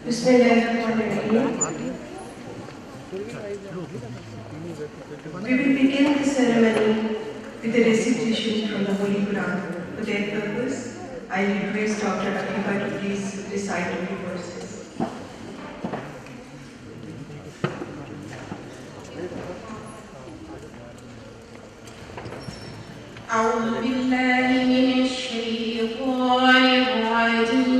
Bismillahirrahmanirrahim. We will begin the ceremony with a recitation from the Holy Quran. For that purpose, I request Dr. Akiba to please recite a few verses. أعوذ بالله من الشيطان الرجيم.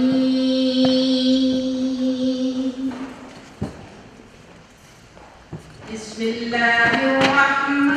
بسم الله الرحمن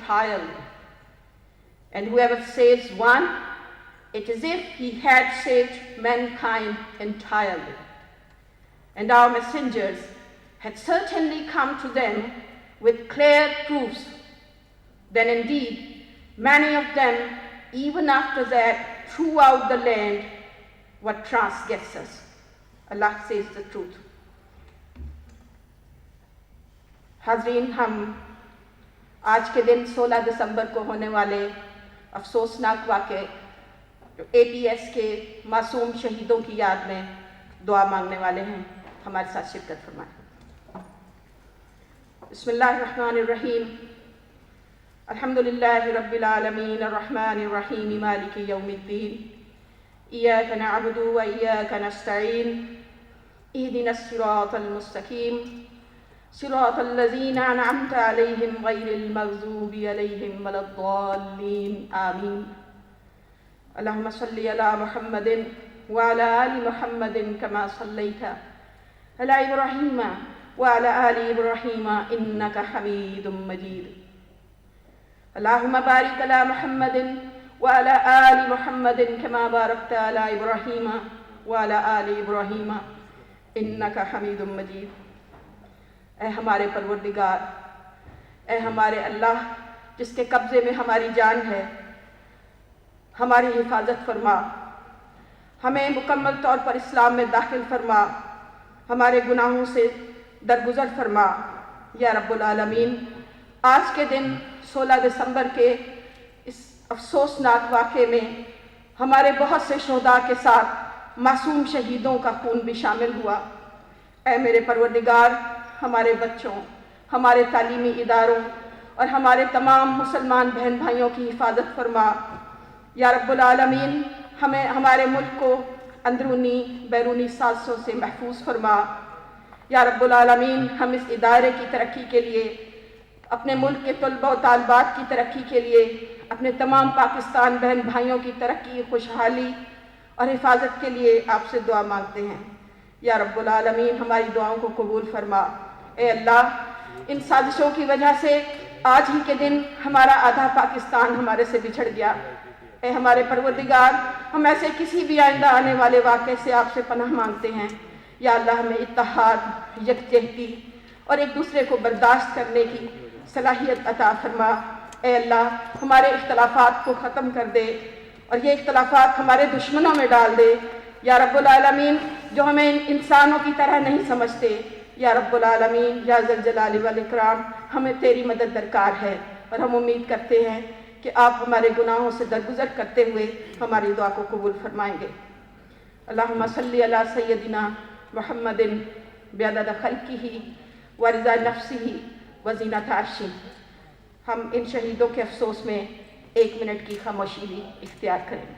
entirely. And whoever saves one, it is if he had saved mankind entirely. And our messengers had certainly come to them with clear proofs. Then indeed, many of them, even after that, throughout the land, were transgressors. Allah says the truth. حاضرین، ہم آج کے دن 16 دسمبر کو ہونے والے افسوسناک واقعے اے P S کے معصوم شہیدوں کی یاد میں دعا مانگنے والے ہیں. ہمارے ساتھ شرکت فرمائیں. بسم اللہ الرحمن الرحیم. الحمدللہ رب العالمین الرحمن الرحیم مالک یوم الدین. ایاک نعبد و ایاک نستعین. اہدنا الصراط المستقیم صراط الذین انعمت علیہم غیر المغضوب علیہم ولا الضالین آمین. اللہم صلی علی محمد وعلی آل محمد کما صلیت علی ابراہیم وعلی آل ابراہیم انک حمید مجید. اللہم بارک علی محمد وعلی آل محمد کما بارکت علی ابراہیم وعلی آل ابراہیم انک حمید مجید. اے ہمارے پروردگار، اے ہمارے اللہ جس کے قبضے میں ہماری جان ہے، ہماری حفاظت فرما، ہمیں مکمل طور پر اسلام میں داخل فرما، ہمارے گناہوں سے درگزر فرما یا رب العالمین. آج کے دن 16 دسمبر کے اس افسوسناک واقعے میں हमारे बहुत से शोहदा के साथ मासूम शहीदों का खून भी शामिल हुआ। ऐ मेरे परवरदिगार, हमारे बच्चों, हमारे तालीमी इदारों और हमारे तमाम मुसलमान बहन भाइयों की हिफाजत फरमा। या रब्बुल आलमीन, हमें हमारे मुल्क को अंदरूनी बैरूनी साजिशों से महफूज फरमा। या रब्बुल आलमीन, हम इस इदारे की तरक्की के लिए, अपने मुल्क के तलबा व तालिबात की तरक्की के लिए, अपने तमाम पाकिस्तान बहन भाइयों की तरक्की, खुशहाली और हिफाजत के लिए आपसे दुआ मांगते हैं। या रब्बुल आलमीन, हमारी दुआओं को कबूल फरमा। ए अल्लाह, इन साजिशों की वजह से आज ही के दिन हमारा आधा पाकिस्तान हमारे से बिछड़ गया। ए हमारे परवरदिगार, हम ऐसे किसी भी आइंदा आने वाले वाक़े से आपसे पनाह मांगते हैं। या अल्लाह, हमें इत्तेहाद, यकजहती और एक दूसरे को बर्दाश्त करने की सलाहियत अता फरमा। ए अल्लाह, हमारे इख्तलाफात को ख़त्म कर दे और ये इख्तलाफात हमारे दुश्मनों में डाल दे। या रब्बुल आलमीन, जो हमें इंसानों की तरह नहीं समझते, या रब्बुल आलमीन, या ज़ल जलाली वल इकराम, हमें तेरी मदद दरकार है और हम उम्मीद करते हैं कि आप हमारे गुनाहों से दरगुजर करते हुए हमारी दुआ को कबूल फरमाएंगे। अल्लाहुम्मा सल्ली अला सय्यदिना मुहम्मदिन बिअदद खल्किही व रिज़ा नफ्सिही व ज़ीनत अर्शिही। हम इन शहीदों के अफसोस में 1 मिनट की खामोशी भी इख्तियार करेंगे।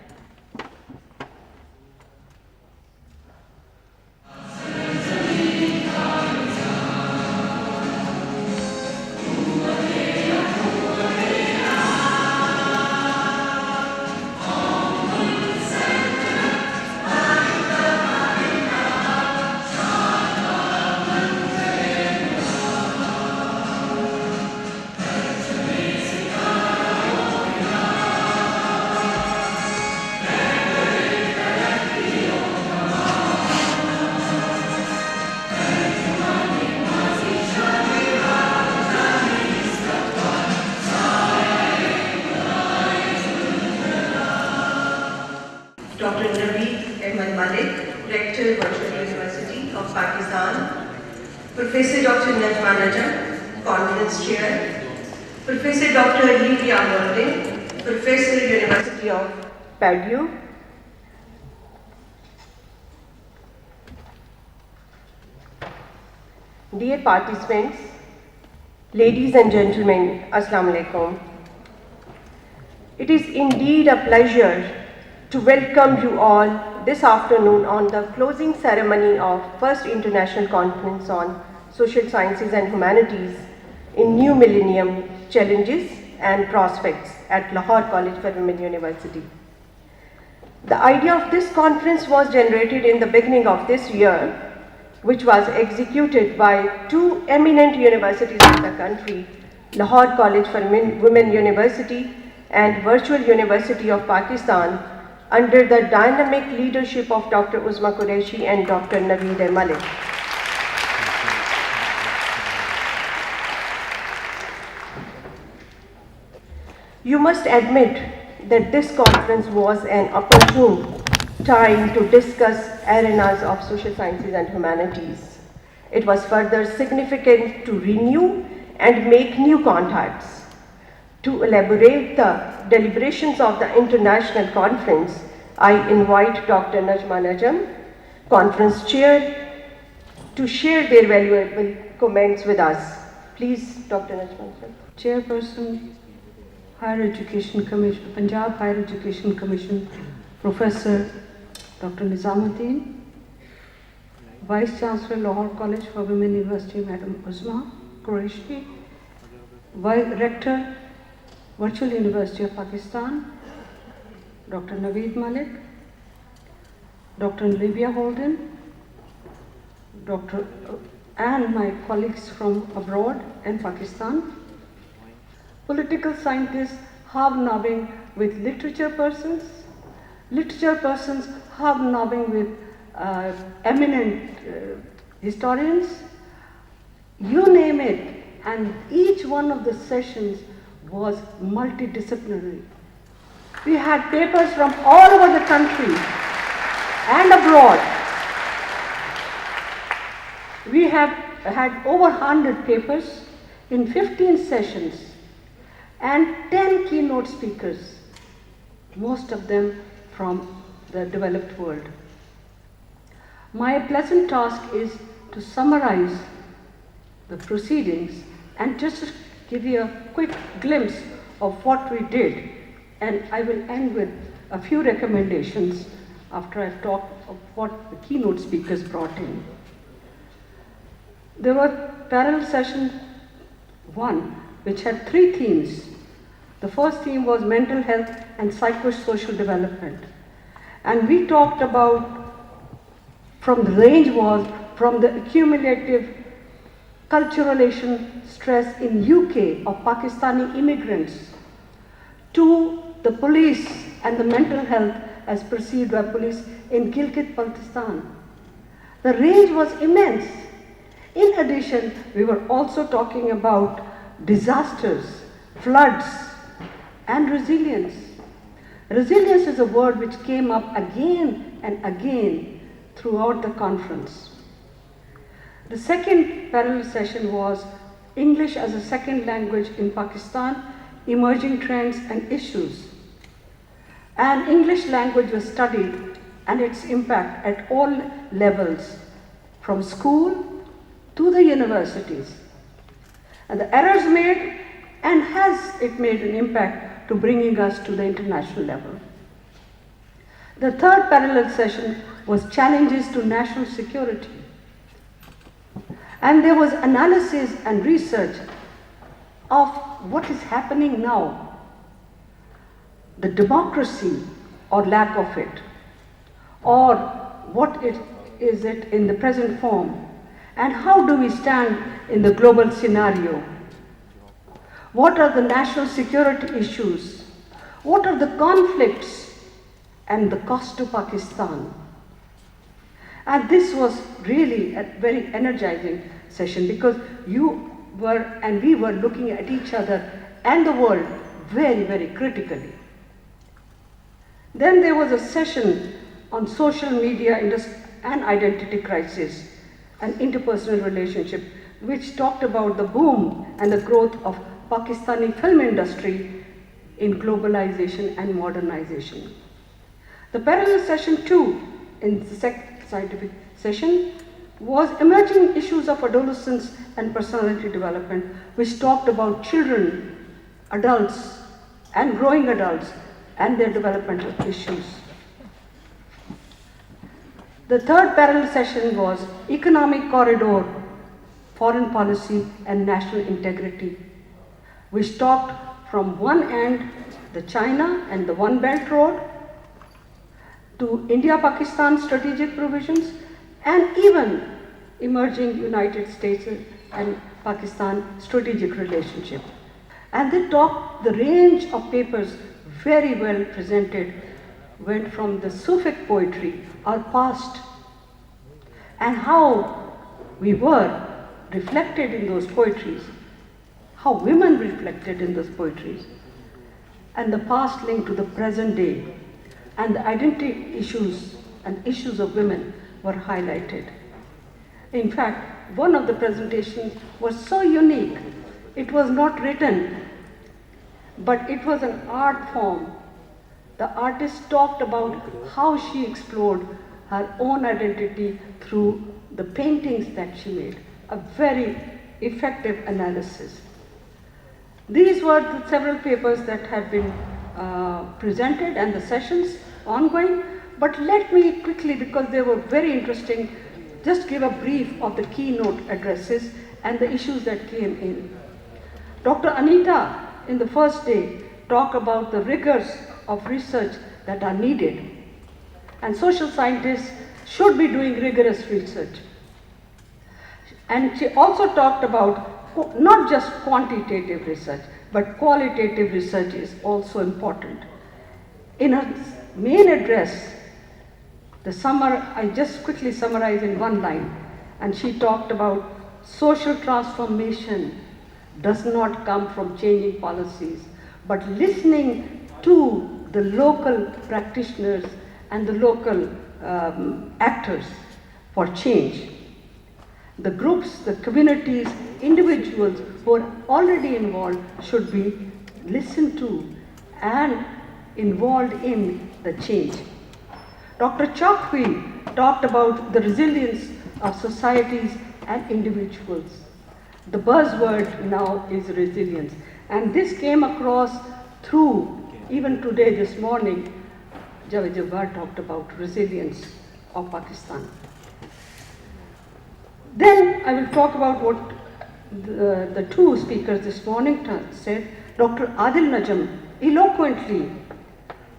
Dr. Director, Commercialization University of Pakistan, Professor Dr. Najmanajam, Conference Chair, Professor Dr. Livia Golden, Professor, University of Purdue, dear participants, ladies and gentlemen, Assalamu alaikum. It is indeed a pleasure to welcome you all this afternoon on the closing ceremony of First International Conference on Social Sciences and Humanities in New Millennium Challenges and Prospects at Lahore College for Women University. The idea of this conference was generated in the beginning of this year, which was executed by 2 eminent universities of the country, Lahore College for Women University and Virtual University of Pakistan, under the dynamic leadership of Dr. Uzma Qureshi and Dr. Naveed Malik. You must admit that this conference was an opportune time to discuss arenas of social sciences and humanities. It was further significant to renew and make new contacts. To elaborate the deliberations of the international conference, I invite Dr. Najma Najam, Conference Chair, to share their valuable comments with us. Please, Dr. Najma Najam. Chairperson, Higher Education Commission, Punjab Higher Education Commission, Professor Dr. Nizamuddin, Vice Chancellor, Lahore College for Women University, Madam Uzma Qureshi, Rector, Virtual University of Pakistan, Dr. Naveed Malik, Dr. Livia Holden, and my colleagues from abroad and Pakistan, political scientists hobnobbing with literature persons hobnobbing with eminent historians, you name it, and each one of the sessions was multidisciplinary. We had papers from all over the country and abroad. We have had over 100 papers in 15 sessions and 10 keynote speakers, most of them from the developed world. My pleasant task is to summarize the proceedings and just give you a quick glimpse of what we did, and I will end with a few recommendations after I've talked of what the keynote speakers brought in. There were parallel session 1, which had 3 themes. The first theme was mental health and psychosocial development. And we talked about, from the range was from the accumulative culturalization stress in UK of Pakistani immigrants to the police and the mental health as perceived by police in Gilgit-Baltistan. The range was immense. In addition, we were also talking about disasters, floods, and resilience. Resilience is a word which came up again and again throughout the conference. The second parallel session was English as a second language in Pakistan, emerging trends and issues. And English language was studied and its impact at all levels, from school to the universities. And the errors made, and has it made an impact to bringing us to the international level. The third parallel session was challenges to national security. And there was analysis and research of what is happening now, the democracy or lack of it, or what is it in the present form, and how do we stand in the global scenario? What are the national security issues? What are the conflicts and the cost to Pakistan? And this was really a very energizing session because you were and we were looking at each other and the world very, very critically. Then there was a session on social media and identity crisis and interpersonal relationship, which talked about the boom and the growth of Pakistani film industry in globalization and modernization. The parallel session 2 in the scientific session was emerging issues of adolescence and personality development, which talked about children, adults, and growing adults and their developmental issues. The third parallel session was economic corridor, foreign policy, and national integrity, which talked from one end, the China and the One Belt Road, to India-Pakistan strategic provisions, and even emerging United States and Pakistan strategic relationship. And they talked, the range of papers very well presented went from the Sufic poetry, our past, and how we were reflected in those poetries, how women reflected in those poetries, and the past linked to the present day, and the identity issues and issues of women were highlighted. In fact, one of the presentations was so unique. It was not written, but it was an art form. The artist talked about how she explored her own identity through the paintings that she made. A very effective analysis. These were the several papers that had been presented and the sessions ongoing, but let me quickly, because they were very interesting, just give a brief of the keynote addresses and the issues that came in. Dr. Anita, in the first day, talked about the rigors of research that are needed, and social scientists should be doing rigorous research. And she also talked about not just quantitative research, but qualitative research is also important. In her main address, I just quickly summarize in one line, and she talked about social transformation does not come from changing policies, but listening to the local practitioners and the local actors for change. The groups, the communities, individuals who are already involved should be listened to and involved in the change. Dr. Chokwi talked about the resilience of societies and individuals. The buzzword now is resilience. And this came across through, even today, this morning, Javed Jabbar talked about resilience of Pakistan. Then I will talk about what the two speakers this morning said. Dr. Adil Najam eloquently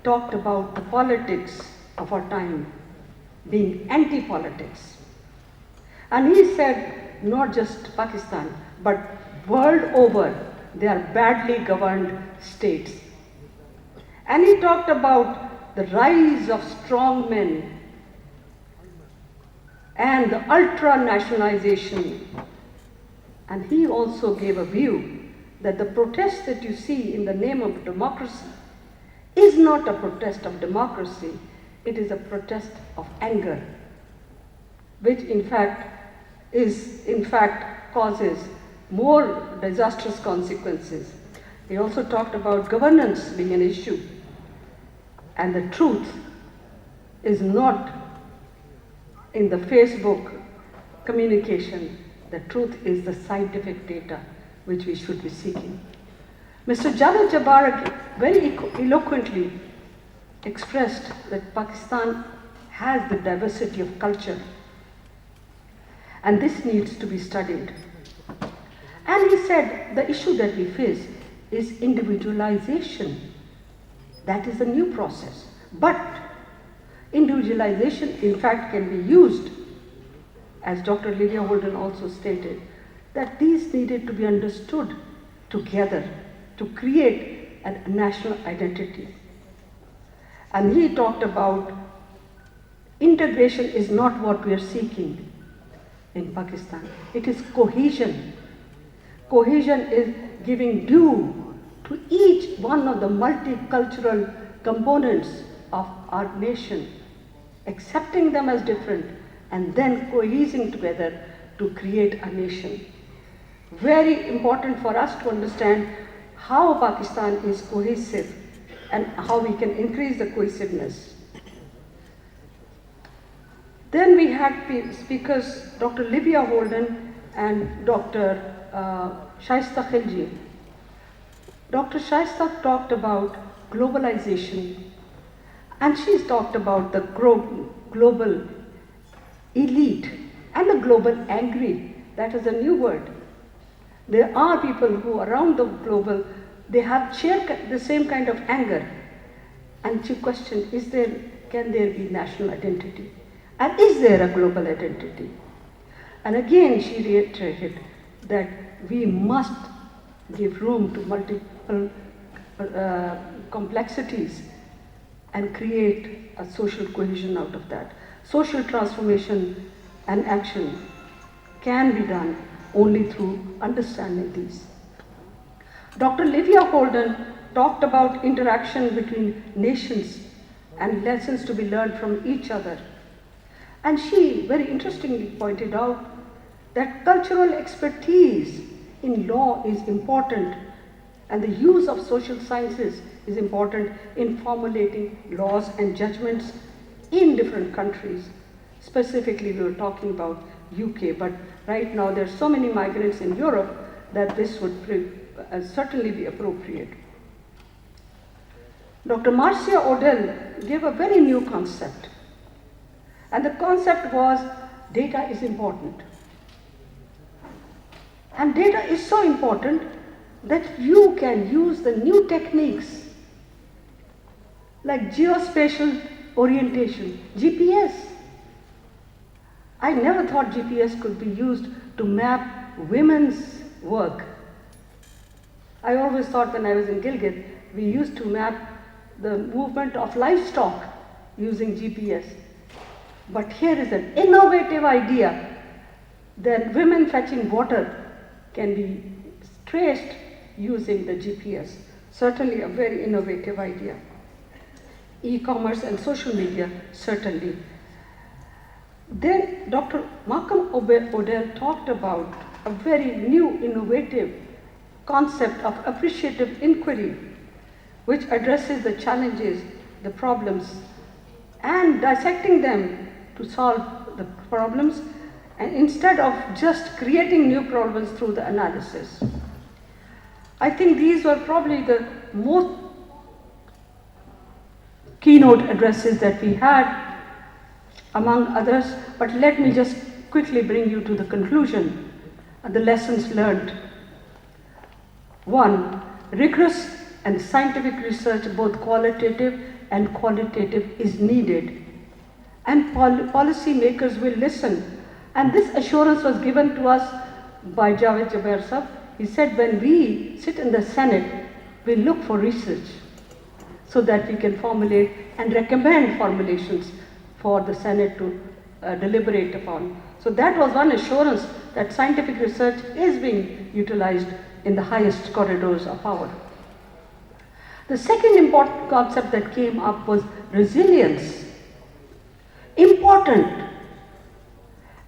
talked about the politics of our time being anti-politics. And he said not just Pakistan, but world over, they are badly governed states. And he talked about the rise of strong men and the ultra-nationalization. And he also gave a view that the protest that you see in the name of democracy is not a protest of democracy, it is a protest of anger, which in fact causes more disastrous consequences. He also talked about governance being an issue, and the truth is not in the Facebook communication. The truth is the scientific data which we should be seeking. Mr. Javed Jabbar very eloquently expressed that Pakistan has the diversity of culture, and this needs to be studied. And he said the issue that we face is individualization. That is a new process. But individualization, in fact, can be used, as Dr. Lydia Holden also stated, that these needed to be understood together to create a national identity. And he talked about integration is not what we are seeking in Pakistan. It is cohesion. Cohesion is giving due to each one of the multicultural components of our nation, accepting them as different, and then cohesing together to create a nation. Very important for us to understand how Pakistan is cohesive and how we can increase the cohesiveness. Then we had speakers, Dr. Lydia Holden and Dr. Shaista Khilji. Dr. Shaista talked about globalization, and she's talked about the global elite and the global angry. That is a new word. There are people who around the global, they share the same kind of anger. And she questioned, can there be national identity? And is there a global identity? And again, she reiterated that we must give room to multiple complexities and create a social cohesion out of that. Social transformation and action can be done only through understanding these. Dr. Lydia Holden talked about interaction between nations and lessons to be learned from each other. And she very interestingly pointed out that cultural expertise in law is important, and the use of social sciences is important in formulating laws and judgments in different countries. Specifically, we were talking about UK, but right now there are so many migrants in Europe that this would certainly be appropriate. Dr. Marcia Odell gave a very new concept, and the concept was data is important. And data is so important that you can use the new techniques like geospatial orientation, GPS. I never thought GPS could be used to map women's work. I always thought when I was in Gilgit, we used to map the movement of livestock using GPS. But here is an innovative idea that women fetching water can be traced using the GPS. Certainly a very innovative idea. E-commerce and social media, certainly. Then Dr. Malcolm Odell talked about a very new, innovative concept of appreciative inquiry, which addresses the challenges, the problems, and dissecting them to solve the problems, and instead of just creating new problems through the analysis. I think these were probably the most keynote addresses that we had, among others, but let me just quickly bring you to the conclusion, the lessons learned. One, rigorous and scientific research, both qualitative and quantitative, is needed, and policy makers will listen. And this assurance was given to us by Javed Jaber Sahab. He said, when we sit in the Senate, we look for research so that we can formulate and recommend formulations for the Senate to deliberate upon. So that was one assurance that scientific research is being utilized in the highest corridors of power. The second important concept that came up was resilience. Important.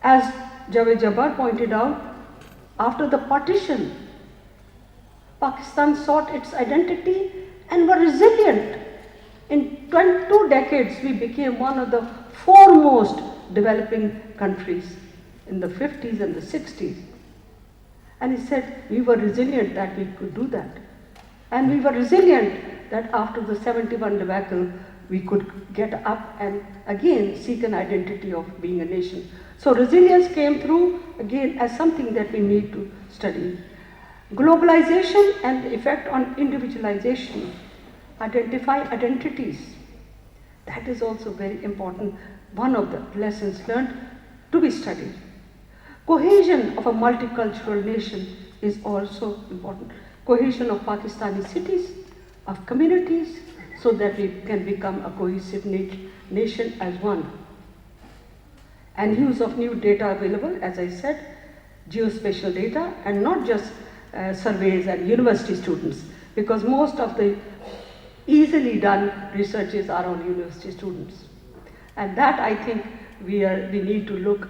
As Javed Jabbar pointed out, after the partition, Pakistan sought its identity and were resilient. In 2 decades, we became one of the foremost developing countries in the 50s and the 60s. And he said we were resilient that we could do that. And we were resilient that after the 71 debacle, we could get up and again seek an identity of being a nation. So resilience came through again as something that we need to study. Globalization and the effect on individualization. Identify identities. That is also very important, one of the lessons learned to be studied. Cohesion of a multicultural nation is also important. Cohesion of Pakistani cities, of communities, so that we can become a cohesive nation as one. And use of new data available, as I said, geospatial data, and not just surveys and university students, because most of the easily done researches are on university students. And that I think we need to look,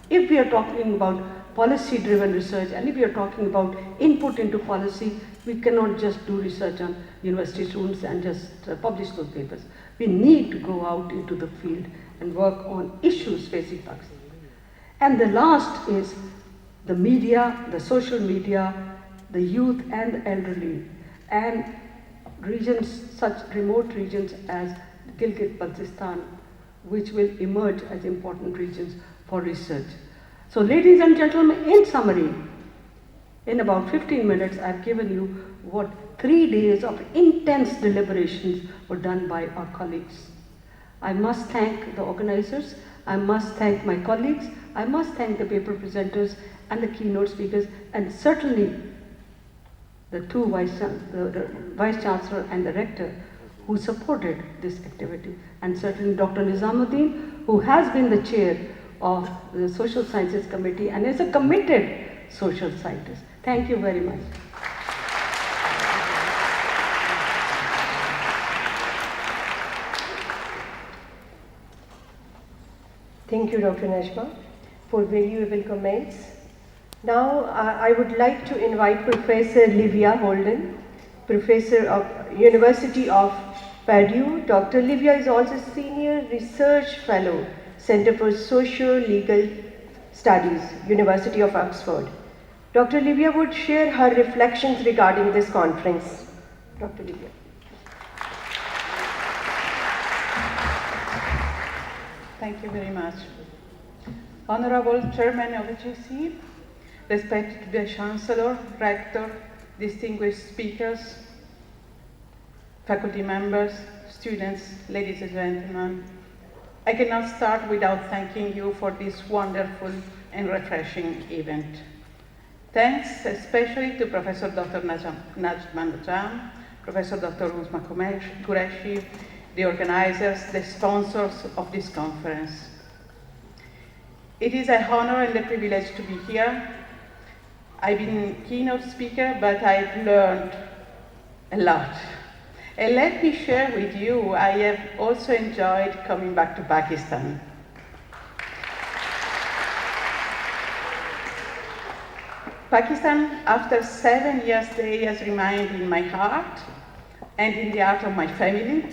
if we are talking about policy-driven research and if we are talking about input into policy, we cannot just do research on university students and just publish those papers. We need to go out into the field and work on issues facing Pakistan. And the last is the media, the social media, the youth and the elderly, and regions, such remote regions as Gilgit-Baltistan, which will emerge as important regions for research. So ladies and gentlemen, in summary, in about 15 minutes, I've given you what 3 days of intense deliberations were done by our colleagues. I must thank the organizers, I must thank my colleagues, I must thank the paper presenters and the keynote speakers, and certainly the two the Vice Chancellor and the Rector who supported this activity, and certainly Dr. Nizamuddin, who has been the chair of the Social Sciences Committee and is a committed social scientist. Thank you very much. Thank you, Dr. Najma, for valuable comments. Now, I would like to invite Professor Livia Holden, Professor of University of Purdue. Dr. Livia is also Senior Research Fellow, Center for Socio-Legal Studies, University of Oxford. Dr. Livia would share her reflections regarding this conference. Dr. Livia. Thank you very much. Honorable Chairman of the HSC, respected Vice Chancellor, Rector, distinguished speakers, faculty members, students, ladies and gentlemen, I cannot start without thanking you for this wonderful and refreshing event. Thanks especially to Professor Dr. Najman, Professor Dr. Uzma Qureshi, the organizers, the sponsors of this conference. It is an honor and a privilege to be here. I've been a keynote speaker, but I've learned a lot. And let me share with you, I have also enjoyed coming back to Pakistan. Pakistan, after 7 years stay, has remained in my heart and in the heart of my family.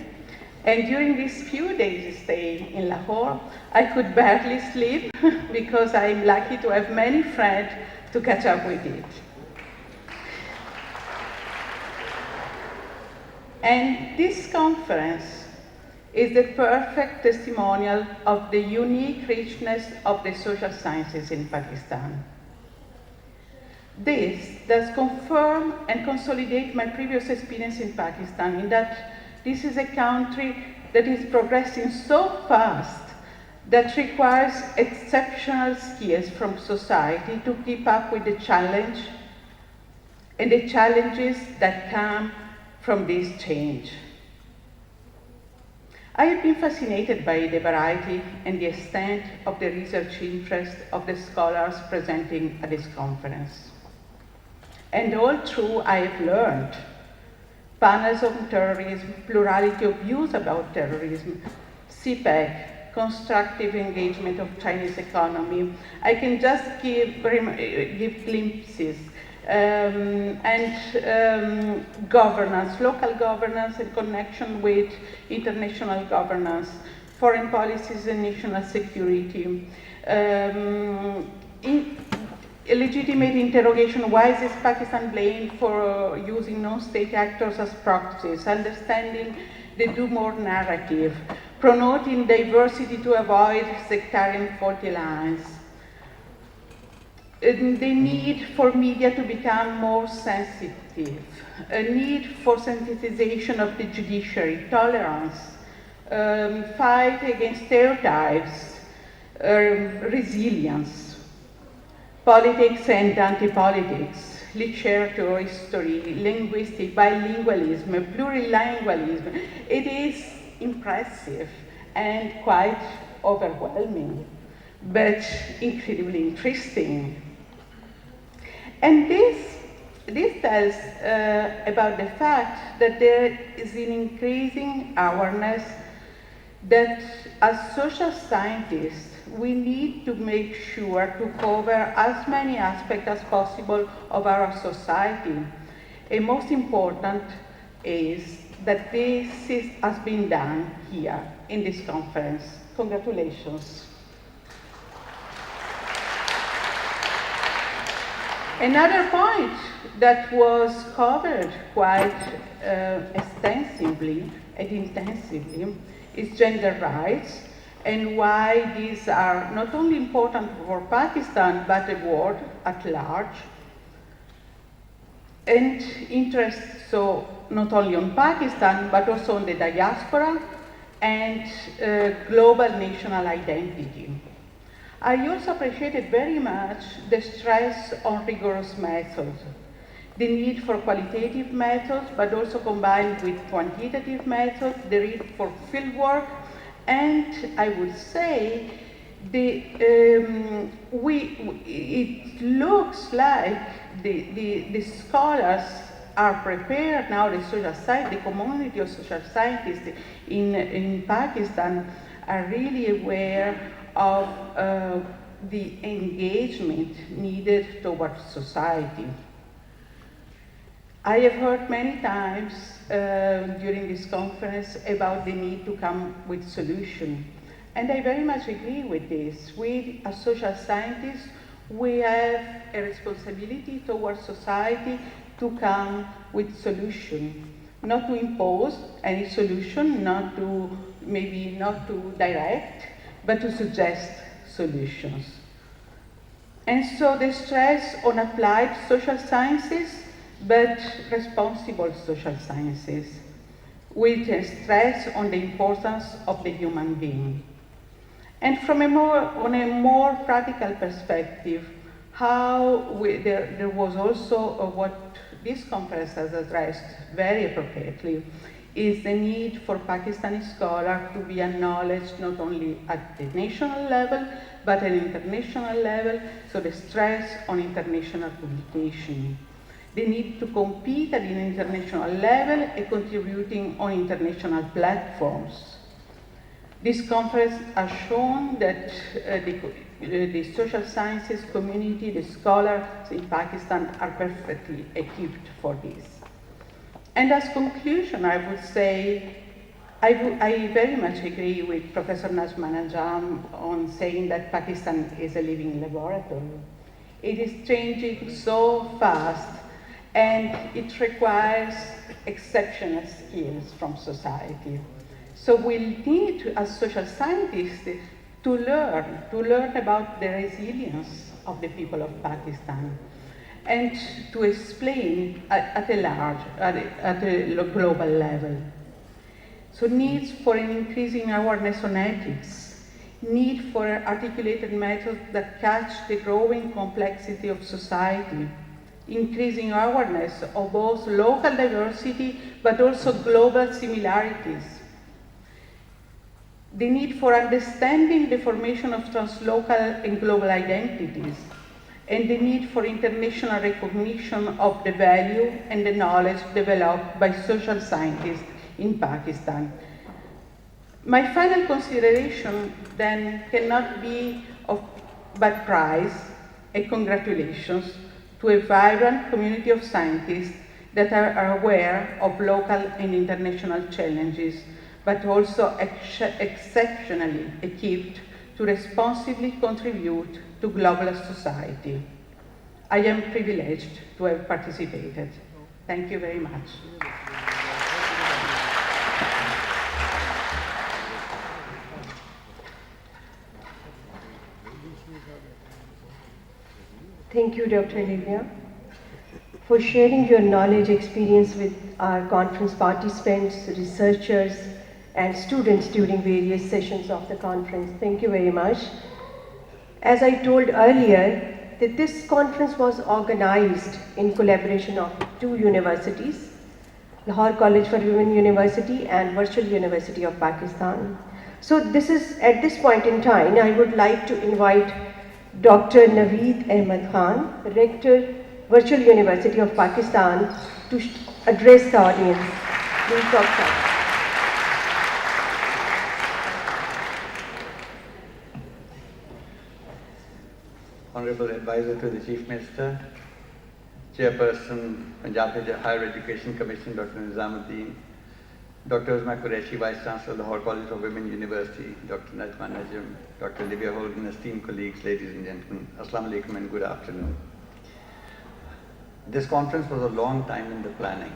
And during these few days stay in Lahore, I could barely sleep because I'm lucky to have many friends to catch up with it. And this conference is the perfect testimonial of the unique richness of the social sciences in Pakistan. This does confirm and consolidate my previous experience in Pakistan, in that this is a country that is progressing so fast that requires exceptional skills from society to keep up with the challenge and the challenges that come from this change. I have been fascinated by the variety and the extent of the research interest of the scholars presenting at this conference. And all through I have learned panels on terrorism, plurality of views about terrorism, CPEC, constructive engagement of Chinese economy. I can just give glimpses, governance, local governance in connection with international governance, foreign policies and national security, a legitimate interrogation, why is Pakistan blamed for using non-state actors as proxies, understanding the do more narrative, promoting diversity to avoid sectarian faulty lines, the need for media to become more sensitive, a need for sensitization of the judiciary, tolerance, fight against stereotypes, resilience, politics and anti-politics, literature, history, linguistic, bilingualism, plurilingualism. It is impressive and quite overwhelming, but incredibly interesting. And this tells about the fact that there is an increasing awareness that as social scientists, we need to make sure to cover as many aspects as possible of our society. And most important is that this has been done here in this conference. Congratulations. Another point that was covered quite extensively and intensively is gender rights, and why these are not only important for Pakistan, but the world at large. And interest so not only on Pakistan, but also on the diaspora and global national identity. I also appreciated very much the stress on rigorous methods, the need for qualitative methods, but also combined with quantitative methods, the need for fieldwork, and I would say it looks like the scholars are prepared now, the social science, the community of social scientists in Pakistan are really aware of the engagement needed towards society. I have heard many times during this conference about the need to come with solutions, and I very much agree with this. We, as social scientists, we have a responsibility towards society to come with solutions, not to impose any solution, maybe not to direct, but to suggest solutions. And so the stress on applied social sciences, but responsible social sciences, with a stress on the importance of the human being. And on a more practical perspective, there was also what this conference has addressed very appropriately, is the need for Pakistani scholars to be acknowledged not only at the national level, but at international level, so the stress on international publication. They need to compete at an international level and contributing on international platforms. This conference has shown that the social sciences community, the scholars in Pakistan are perfectly equipped for this. And as conclusion, I would say, I very much agree with Professor Najman Ajam on saying that Pakistan is a living laboratory. It is changing so fast, and it requires exceptional skills from society. So we need, as social scientists, to learn about the resilience of the people of Pakistan, and to explain at a global level. So needs for an increasing awareness on ethics, need for articulated methods that catch the growing complexity of society, increasing awareness of both local diversity but also global similarities, the need for understanding the formation of translocal and global identities, and the need for international recognition of the value and the knowledge developed by social scientists in Pakistan. My final consideration then cannot be but praise and congratulations to a vibrant community of scientists that are aware of local and international challenges, but also exceptionally equipped to responsibly contribute to global society. I am privileged to have participated. Thank you very much. Thank you, Dr. Livia, for sharing your knowledge, experience with our conference participants, researchers, and students during various sessions of the conference. Thank you very much. As I told earlier, that this conference was organized in collaboration of two universities, Lahore College for Women University and Virtual University of Pakistan. So this is, at this point in time, I would like to invite Dr. Naveed Ahmed Khan, Rector, Virtual University of Pakistan, to address the audience. Please, Dr. Honorable Advisor to the Chief Minister, Chairperson, Punjab Higher Education Commission, Dr. Nizamuddin, Dr. Uzma Qureshi, Vice Chancellor, Lahore College of Women University, Dr. Najman Najam, Dr. Livia Holden, esteemed colleagues, ladies and gentlemen, Assalamu alaikum and good afternoon. This conference was a long time in the planning.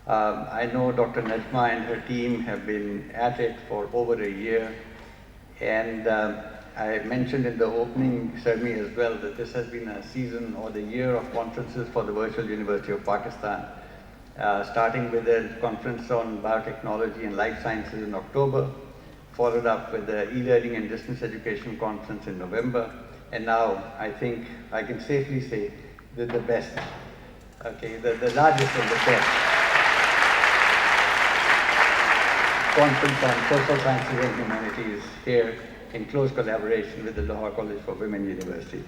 I know Dr. Najma and her team have been at it for over a year, and I mentioned in the opening ceremony as well that this has been a season or the year of conferences for the Virtual University of Pakistan, starting with a conference on biotechnology and life sciences in October, followed up with the e-learning and distance education conference in November, and now I think I can safely say that the best, okay, the largest and the best conference on social sciences and humanities here in close collaboration with the Lahore College for Women University.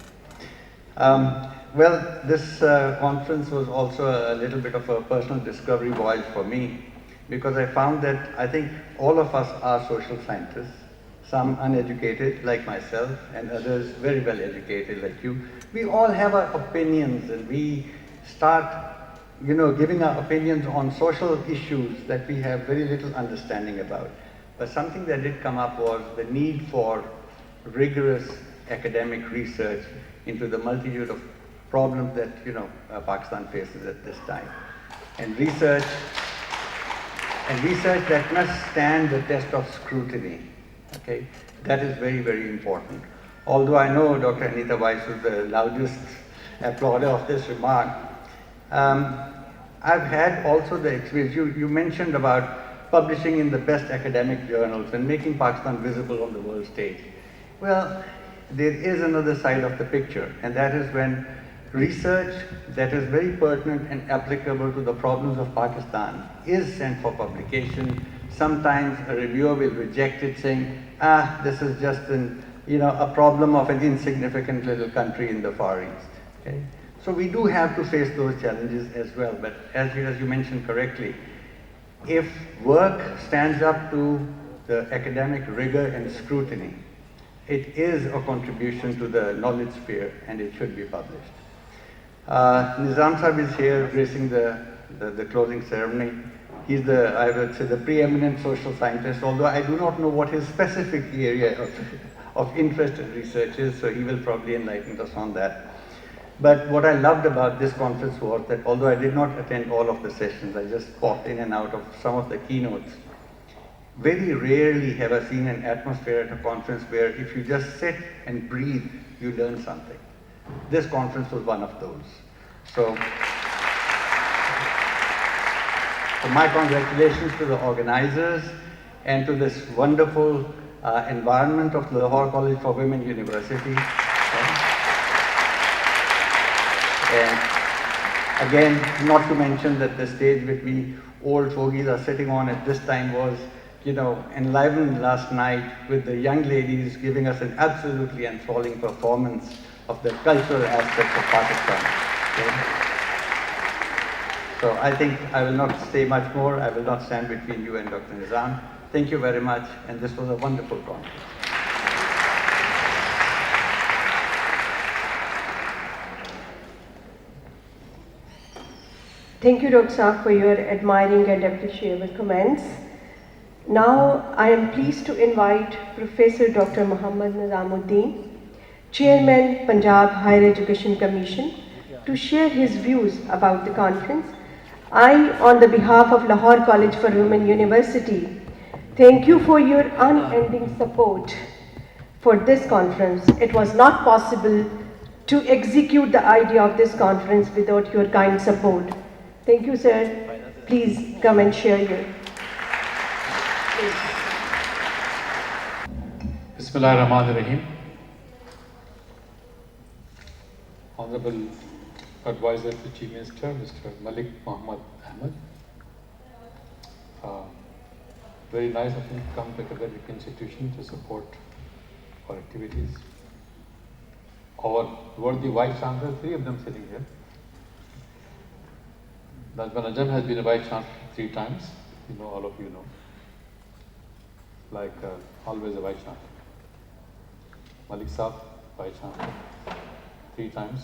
Well, this conference was also a little bit of a personal discovery voyage for me, because I found that I think all of us are social scientists, some uneducated like myself and others very well educated like you. We all have our opinions, and we start giving our opinions on social issues that we have very little understanding about. But something that did come up was the need for rigorous academic research into the multitude of problems that Pakistan faces at this time, and research that must stand the test of scrutiny. Okay, that is very, very important. Although I know Dr. Anita Weiss was the loudest applauder of this remark, I've had also the experience. You mentioned about publishing in the best academic journals and making Pakistan visible on the world stage. Well, there is another side of the picture, and that is when research that is very pertinent and applicable to the problems of Pakistan is sent for publication. Sometimes a reviewer will reject it, saying, this is just a problem of an insignificant little country in the Far East. Okay? So we do have to face those challenges as well. But as you mentioned correctly, if work stands up to the academic rigor and scrutiny, it is a contribution to the knowledge sphere, and it should be published. Nizam Sahib is here gracing the the closing ceremony. He's I would say, the preeminent social scientist, although I do not know what his specific area of interest and research is, so he will probably enlighten us on that. But what I loved about this conference was that although I did not attend all of the sessions, I just popped in and out of some of the keynotes. Very rarely have I seen an atmosphere at a conference where if you just sit and breathe, you learn something. This conference was one of those. So my congratulations to the organizers and to this wonderful environment of Lahore College for Women University. And again, not to mention that the stage which we old fogies are sitting on at this time was, enlivened last night with the young ladies giving us an absolutely enthralling performance of the cultural aspects of Pakistan. Okay? So I think I will not say much more. I will not stand between you and Dr. Nizam. Thank you very much, and this was a wonderful conference. Thank you, Dr. Saab, for your admiring and appreciable comments. Now, I am pleased to invite Professor Dr. Muhammad Nizamuddin, Chairman, Punjab Higher Education Commission, to share his views about the conference. I, on the behalf of Lahore College for Women University, thank you for your unending support for this conference. It was not possible to execute the idea of this conference without your kind support. Thank you, sir. Please come and share your. Bismillahirrahmanirrahim. Honorable Advisor to Chief Minister, Mr. Malik Muhammad Ahmed. Very nice of him to come to academic institution to support our activities. Our worthy Vice Chancellor, 3 of them sitting here. Najma Najam has been a Vice Chancellor 3 times, all of you know. Like always a Vice Chancellor. Malik Saab, Vice Chancellor, 3 times.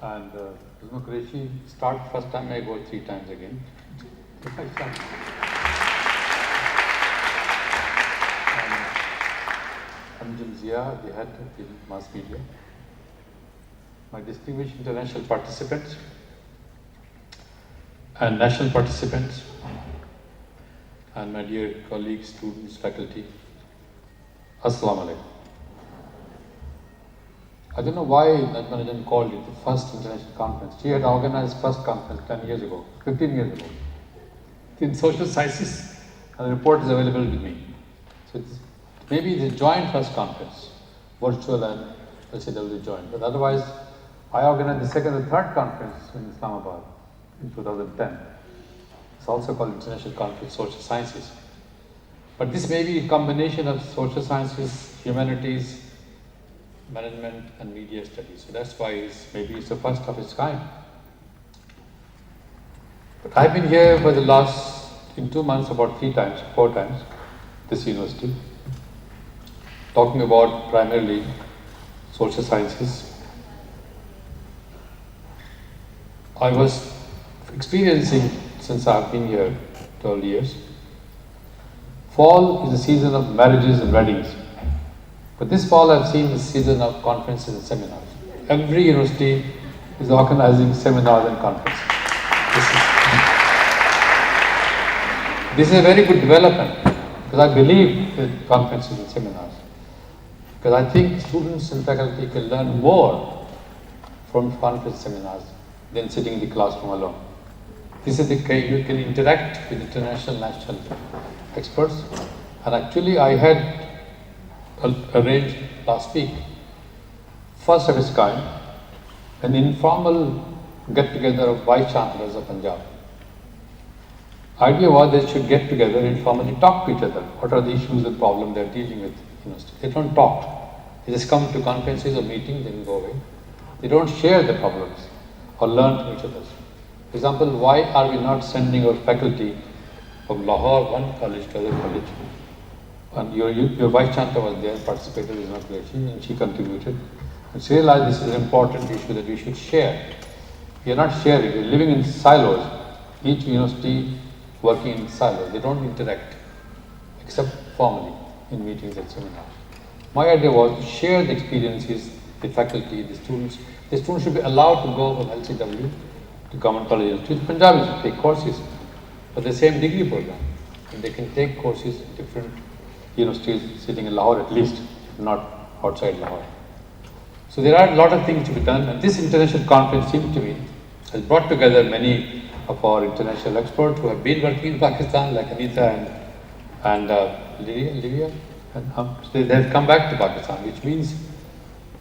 And Qureshi start first time, I go 3 times again. Amjad Zia, the head of the mass media. My distinguished international participants and national participants, and my dear colleagues, students, faculty, Assalamu alaikum. I don't know why Najma Najam called it the first international conference. She had organized first conference 10 years ago, 15 years ago, in social sciences, and the report is available with me. So maybe the joint first conference, virtual and LCWU joint, but otherwise I organized the second and third conference in Islamabad in 2010. It's also called International Conference Social Sciences. But this may be a combination of social sciences, humanities, management and media studies. So that's why maybe it's the first of its kind. But I've been here for the last, in 2 months, about 4 times, this university, talking about primarily social sciences. I was experiencing, since I've been here 12 years, fall is the season of marriages and weddings. But this fall I've seen the season of conferences and seminars. Every university is organizing seminars and conferences. This is a very good development, because I believe in conferences and seminars. Because I think students and faculty can learn more from conference seminars than sitting in the classroom alone. This is the case, you can interact with international, national experts. And actually I had arranged last week, first of its kind, an informal get-together of Vice Chancellors of Punjab. Idea was they should get together and informally talk to each other. What are the issues and problems they're dealing with? They don't talk. They just come to conferences or meetings and go away. They don't share the problems or learn from each other. For example, why are we not sending our faculty from Lahore, one college to other college? And your Vice Chancellor was there, participated in inauguration, and she contributed. And she realized this is an important issue that we should share You're not sharing, you're living in silos. Each university working in silos. They don't interact except formally in meetings and seminars. My idea was to share the experiences, the faculty, the students. The students should be allowed to go from LCWU to Government College to Punjab to take courses for the same degree program. And they can take courses in different universities sitting in Lahore at least, not outside Lahore. So there are a lot of things to be done, and this international conference seems to me has brought together many of our international experts who have been working in Pakistan, like Anita and Livia, and they have come back to Pakistan, which means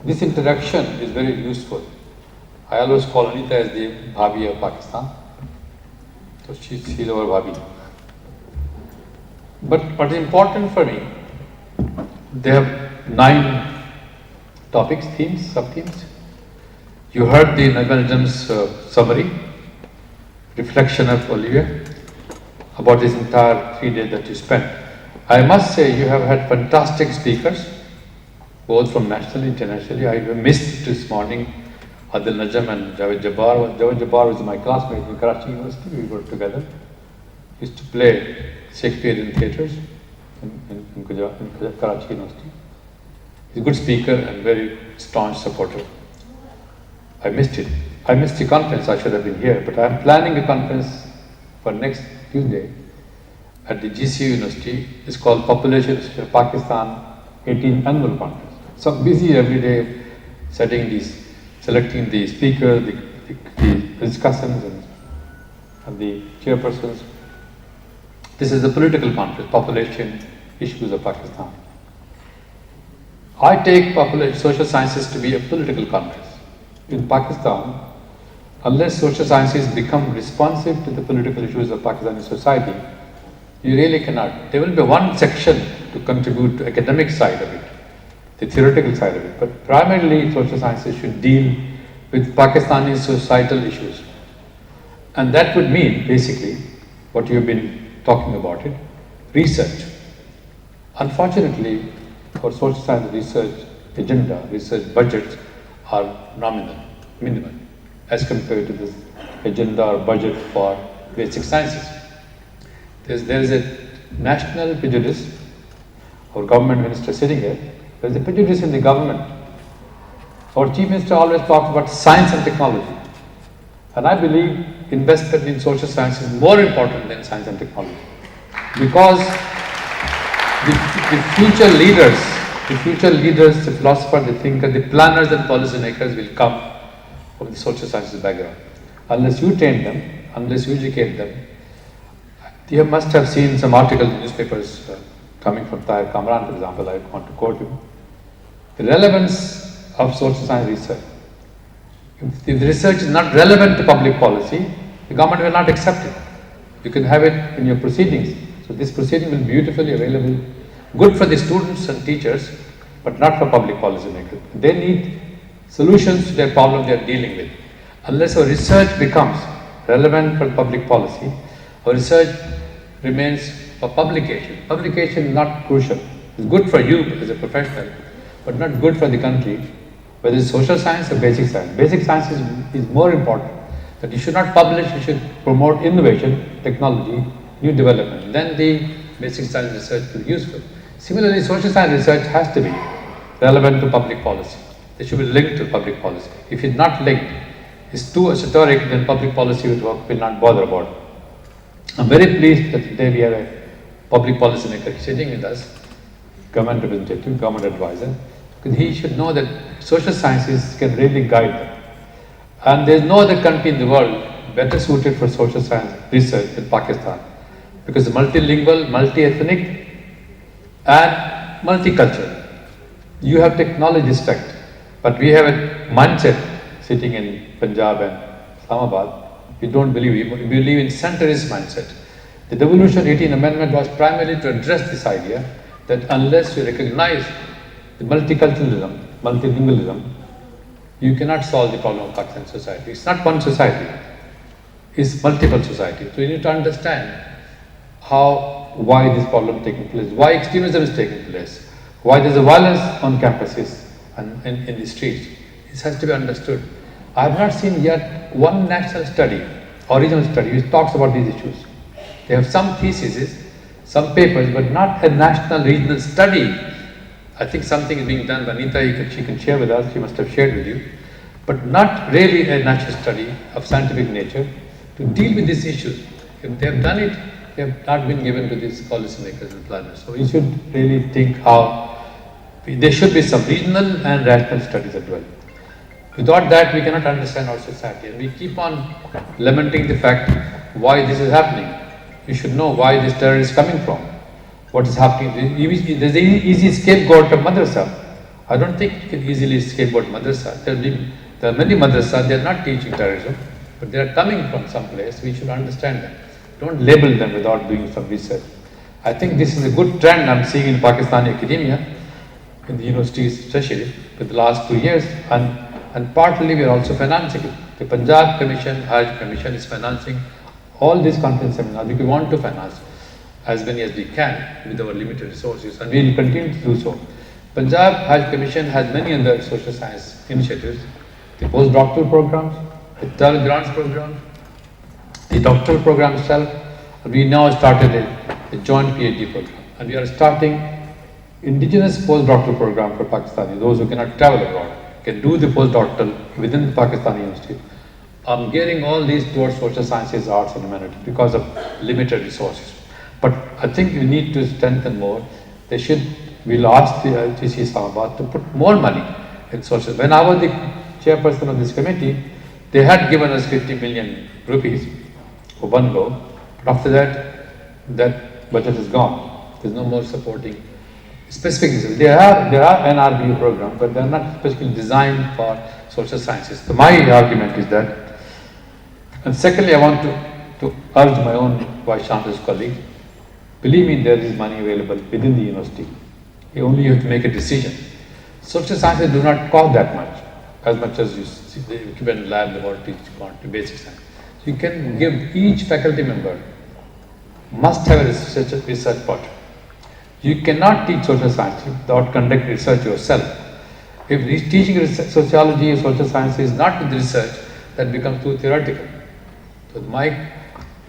this interaction is very useful. I always call Anita as the Bhabi of Pakistan, so she's our Bhabi. But what is important for me, they have 9 topics, themes, sub-themes. You heard the Naganajam's summary, reflection of Olivia about this entire 3 days that you spent. I must say you have had fantastic speakers, both from nationally and internationally. I missed this morning Adil Najam and Javed Jabbar. Javed Jabbar was my classmate in Karachi University. We worked together. He used to play Shakespearean theatres in Karachi University. He's a good speaker and very staunch supporter. I missed it. I missed the conference. I should have been here, but I'm planning a conference for next Tuesday at the GCU University. It's called Population of Pakistan 18th Annual Conference. So I'm busy every day selecting the speakers, the discussants and the chairpersons. This is a political conference, population issues of Pakistan. I take social sciences to be a political conference. In Pakistan, unless social sciences become responsive to the political issues of Pakistani society, you really cannot. There will be one section to contribute to academic side of it, the theoretical side of it, but primarily social sciences should deal with Pakistani societal issues. And that would mean, basically, what you have been talking about it, research. Unfortunately, our social science research agenda, research budgets are nominal, minimal, as compared to this agenda or budget for basic sciences. There is a national prejudice, our government minister sitting here, there is a prejudice in the government. Our chief minister always talks about science and technology. And I believe investment in social science is more important than science and technology. Because the future leaders, the philosophers, the thinkers, the planners and policymakers will come from the social sciences background. Unless you train them, unless you educate them. You must have seen some articles in newspapers coming from Tahir Kamran, for example. I want to quote him. The relevance of social science research. If the research is not relevant to public policy, the government will not accept it. You can have it in your proceedings. So this proceeding will be beautifully available, good for the students and teachers, but not for public policy makers. They need solutions to their problem they are dealing with. Unless our research becomes relevant for public policy, our research remains for publication. Publication is not crucial. It's good for you as a professional, but not good for the country, whether it's social science or basic science. Basic science is more important. That you should not publish, you should promote innovation, technology, new development. Then the basic science research will be useful. Similarly, social science research has to be relevant to public policy. They should be linked to public policy. If it's not linked, it's too esoteric, then public policy will not bother about it. I'm very pleased that today we have a public policy maker sitting with us, government representative, government advisor, because he should know that social sciences can really guide them. And there's no other country in the world better suited for social science research than Pakistan, because it's multilingual, multi-ethnic, and multicultural. You have technology district, but we have a mindset sitting in Punjab and Islamabad. We don't believe, we believe in centrist mindset. The Devolution 18 Amendment was primarily to address this idea that unless you recognize the multiculturalism, multilingualism, you cannot solve the problem of Pakistan society. It's not one society, it's multiple societies. So you need to understand why this problem is taking place, why extremism is taking place, why there's a violence on campuses and in the streets. This has to be understood. I have not seen yet one national study, original study, which talks about these issues. They have some theses, some papers, but not a national regional study. I think something is being done by Anita, she can share with us, she must have shared with you, but not really a national study of scientific nature to deal with these issues. If they have done it, they have not been given to these policymakers and planners. So we should really think how, there should be some regional and national studies as well. Without that, we cannot understand our society, and we keep on lamenting the fact why this is happening. You should know why this terror is coming from, what is happening. There's an easy scapegoat of madrasa. I don't think you can easily scapegoat madrasa. There are many madrasa, they are not teaching terrorism, but they are coming from some place. We should understand that. Don't label them without doing some research. I think this is a good trend I'm seeing in Pakistani academia, in the universities especially, for the last 2 years, and partly we are also financing it. The Punjab Commission, Hajj Commission is financing all these conference seminars. We want to finance as many as we can with our limited resources, and we will continue to do so. Punjab Hajj Commission has many other social science initiatives, the postdoctoral programs, the TEL grants program, the doctoral program itself. We now started a joint PhD program, and we are starting indigenous postdoctoral program for Pakistani, those who cannot travel abroad can do the postdoctoral within the Pakistani university. I'm gearing all these towards social sciences, arts and humanities because of limited resources. But I think we need to strengthen more. We'll ask the LTC Islamabad to put more money in social. When I was the chairperson of this committee, they had given us 50 million rupees for one go. But after that budget is gone. There's no more supporting specific research. There are NRBU programs, but they're not specifically designed for social sciences. So my argument is that, and secondly, I want to urge my own Vice Chancellor's colleagues, believe me, there is money available within the university. You only have to make a decision. Social sciences do not cost that much, as much as you see the equipment lab, laboratory, basic science. So you can give each faculty member must have a research project. You cannot teach social science without conducting research yourself. If teaching sociology or social science is not with research, that becomes too theoretical. So my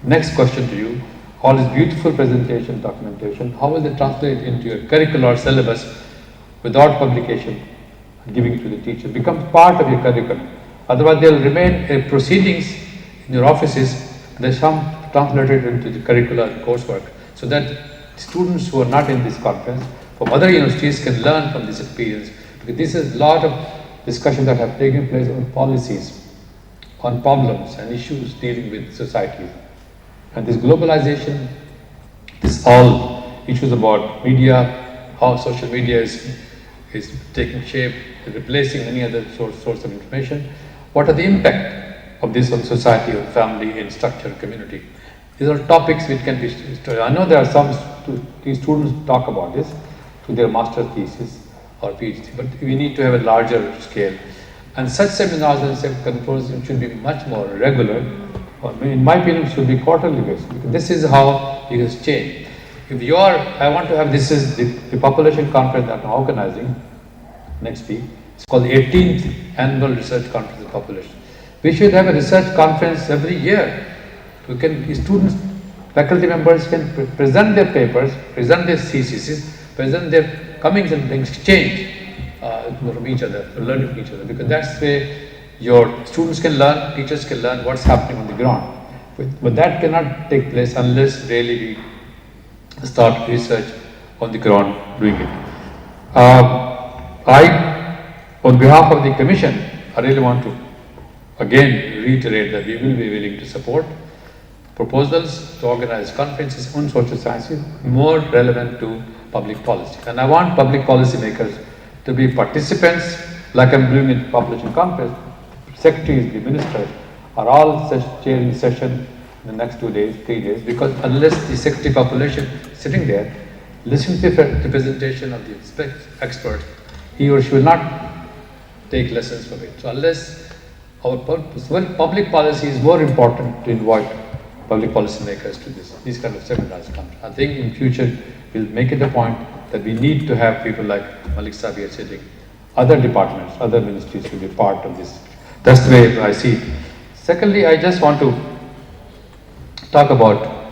next question to you, all this beautiful presentation, documentation, how will they translate into your curricular syllabus without publication and giving it to the teacher? Becomes part of your curriculum. Otherwise, they will remain proceedings in your offices. They some translated into the curricular coursework, so that students who are not in this conference from other universities can learn from this experience. Because this is a lot of discussions that have taken place on policies, on problems and issues dealing with society. And this globalization, this all issues about media, how social media is taking shape, replacing any other source of information. What are the impact of this on society, on family, in structure, community? These are topics which can be studied. I know there are some these students talk about this to their master's thesis or PhD, but we need to have a larger scale. And such seminars and conferences should be much more regular, or in my opinion, should be quarterly based. Because this is how you can change. If you are, I want to have, this is the population conference that I'm organizing next week. It's called the 18th Annual Research Conference of Population. We should have a research conference every year. Students, faculty members can present their papers, present their theses, present their comings and exchange from each other, learn from each other, because that's where your students can learn, teachers can learn what's happening on the ground. But that cannot take place unless really we start research on the ground doing it. On behalf of the Commission, I really want to again reiterate that we will be willing to support proposals to organize conferences on social sciences more relevant to public policy. And I want public policy makers to be participants, like I'm doing in population conference. Secretaries, the ministers are all chairing the session in the next 2 days, 3 days, because unless the secretary population sitting there, listening to the presentation of the expert, he or she will not take lessons from it. So unless our public policy is more important to invite public policy makers to these kind of seminars. I think in future we'll make it a point that we need to have people like Malik Saab here sitting, other departments, other ministries to be part of this. That's the way I see it. Secondly, I just want to talk about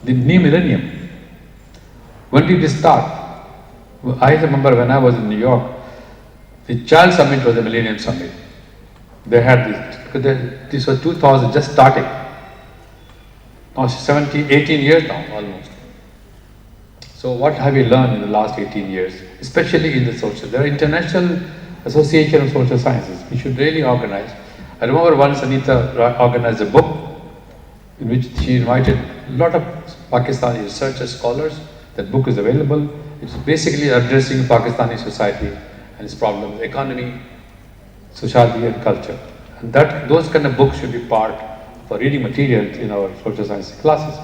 the new millennium. When did it start? I remember when I was in New York, the Child Summit was the Millennium Summit. They had this, because this was 2000, just starting. Now 18 years now, almost. So what have we learned in the last 18 years, especially in the social? There are International Association of Social Sciences. We should really organize. I remember once Anita organized a book in which she invited a lot of Pakistani researchers, scholars. That book is available. It's basically addressing Pakistani society and its problems, economy, society and culture. And those kind of books should be part for reading materials in our social science classes.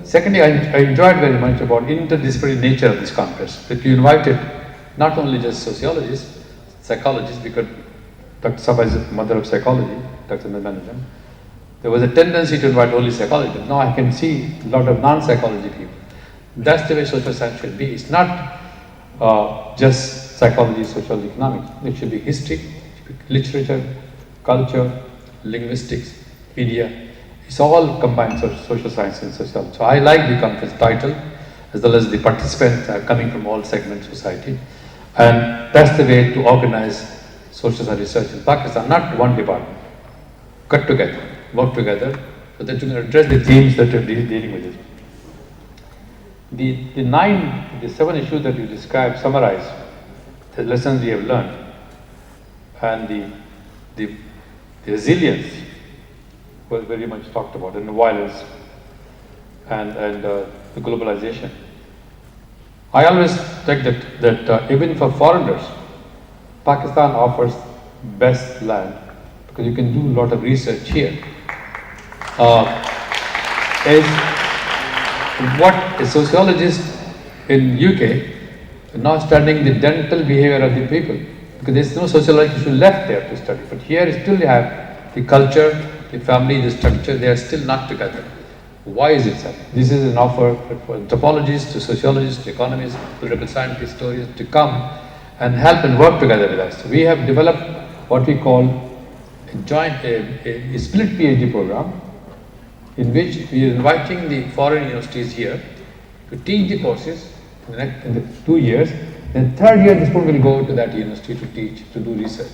Secondly, I enjoyed very much about interdisciplinary nature of this conference, that you invited not only just sociologists, psychologists, because Dr. Sabha is the mother of psychology, Dr. Nadanjan. There was a tendency to invite only psychology, but now I can see a lot of non-psychology people. That's the way social science should be. It's not just psychology, social economics. It should be history, it should be literature, culture, linguistics, media. It's all combined social science and sociology. So I like the conference title, as well as the participants are coming from all segments of society. And that's the way to organize social science research in Pakistan, not one department. Cut together, work together, so that you can address the themes that you're dealing with. The 7 issues that you described summarize the lessons we have learned, and the resilience was very much talked about, and the violence and the globalization. I always think that even for foreigners, Pakistan offers best land because you can do a lot of research here. Is what a sociologist in UK now studying the dental behavior of the people, because there's no sociological issue left there to study. But here you still have the culture, the family, the structure, they are still not together. Why is it so? This is an offer for anthropologists, to sociologists, to economists, political scientists, historians to come and help and work together with us. We have developed what we call a split PhD program, in which we are inviting the foreign universities here to teach the courses in the 2 years. Then 3rd year, the student will go to that university to teach, to do research.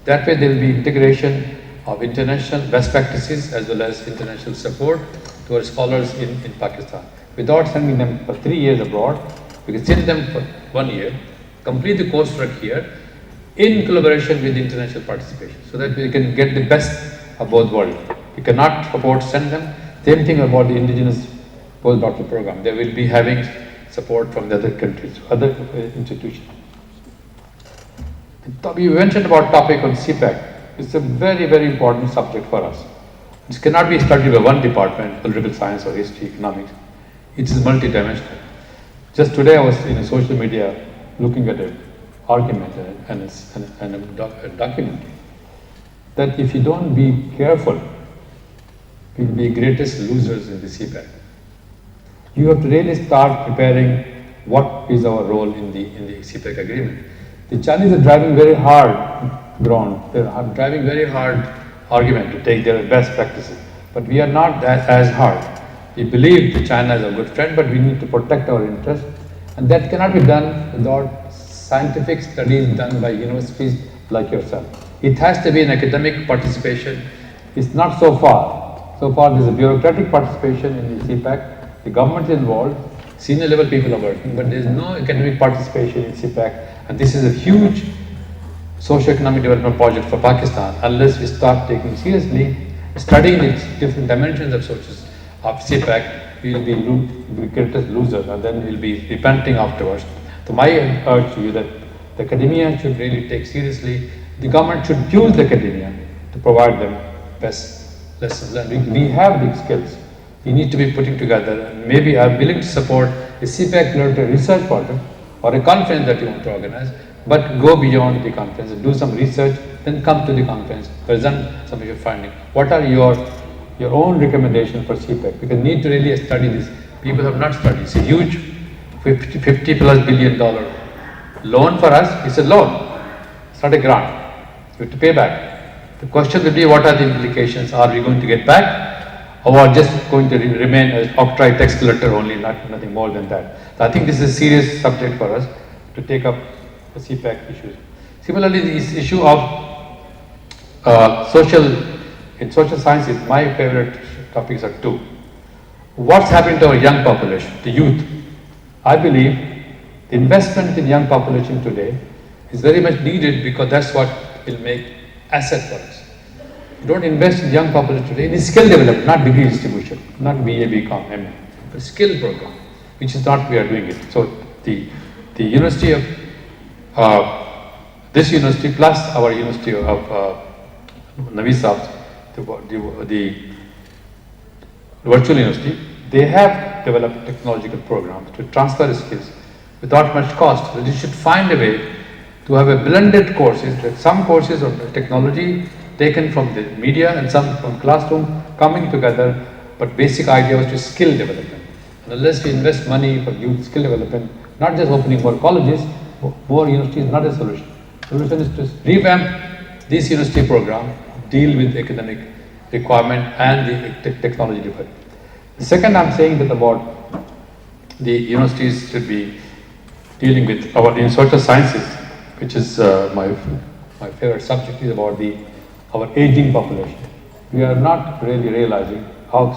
That way, there will be integration of international best practices as well as international support to our scholars in Pakistan. Without sending them for 3 years abroad, we can send them for 1 year, complete the coursework here in collaboration with international participation, so that we can get the best of both worlds. We cannot send them. Same thing about the indigenous postdoctoral program. They will be having support from the other countries, other institutions. You mentioned about topic on CPAC. It's a very, very important subject for us. It cannot be studied by one department, political science or history, economics. It is multidimensional. Just today I was in a social media looking at an argument and a document that if you don't be careful, we'll be greatest losers in the CPAC. You have to really start preparing what is our role in the CPAC agreement. The Chinese are driving very hard ground. They are driving very hard argument to take their best practices. But we are not as hard. We believe that China is a good friend, but we need to protect our interests. And that cannot be done without scientific studies done by universities like yourself. It has to be an academic participation. It's not so far. So far there's a bureaucratic participation in the CPAC. The government is involved, senior level people are working, but there's no academic participation in CPAC. And this is a huge socio-economic development project for Pakistan. Unless we start taking seriously, studying the different dimensions of CPAC, we will be the greatest losers, and then we'll be repenting afterwards. So my urge to you that the academia should really take seriously. The government should use the academia to provide them best lessons learned. We have the skills. We need to be putting together, and maybe I'm willing to support a CPAC related research project or a conference that you want to organize, but go beyond the conference and do some research, then come to the conference, present some of your findings. What are your own recommendations for CPAC? Because we need to really study this. People have not studied. It's a huge $50+ billion loan for us. It's a loan. It's not a grant. You have to pay back. The question will be, what are the implications? Are we going to get back, or are just going to remain as octroi tax collector only, nothing more than that? So I think this is a serious subject for us to take up the CPAC issues. Similarly, this issue of in social sciences, my favorite topics are two. What's happening to our young population, the youth? I believe the investment in young population today is very much needed, because that's what will make asset for us. You don't invest in young population today in skill development, not degree distribution, not BA, BCom, MA, but skill program, which is not we are doing it. So the university of this university plus our university of Navi Sabs, the virtual university, they have developed technological programs to transfer skills without much cost. So you should find a way to have a blended courses, like some courses of technology taken from the media and some from classroom coming together, but basic idea was to skill development. And unless we invest money for youth skill development, not just opening more colleges, more universities is not a solution. The solution is to revamp this university program, deal with academic requirement and the technology development. The second, I'm saying that about the universities should be dealing with in social sciences, which is my favorite subject, is about our aging population. We are not really realizing how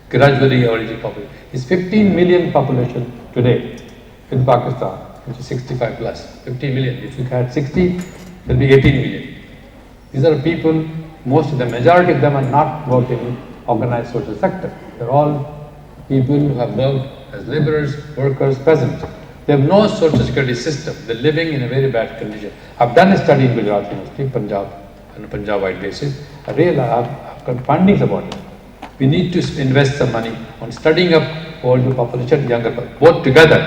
gradually our aging population is 15 million population today in Pakistan, which is 65 plus. 15 million. If you had 60, there will be 18 million. These are people, most of the majority of them are not working in organized social sector. They're all people who have worked as laborers, workers, peasants. They have no social security system. They're living in a very bad condition. I've done a study in Gujarat University, Punjab, on a Punjab-wide basis. I've got findings about it. We need to invest some money on studying up older population, younger population, both together.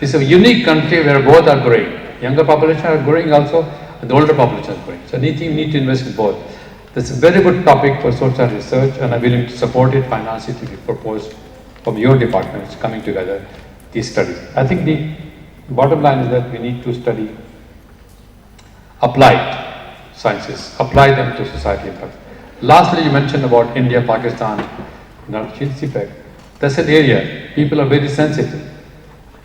This is a unique country where both are growing. Younger population are growing also, and the older population is growing. So we need to invest in both. That's a very good topic for social research, and I'm willing to support it, finance it, to be proposed from your departments coming together, these studies. I think the bottom line is that we need to study applied sciences, apply them to society impact. Lastly, you mentioned about India, Pakistan, CPAC. That's an area people are very sensitive.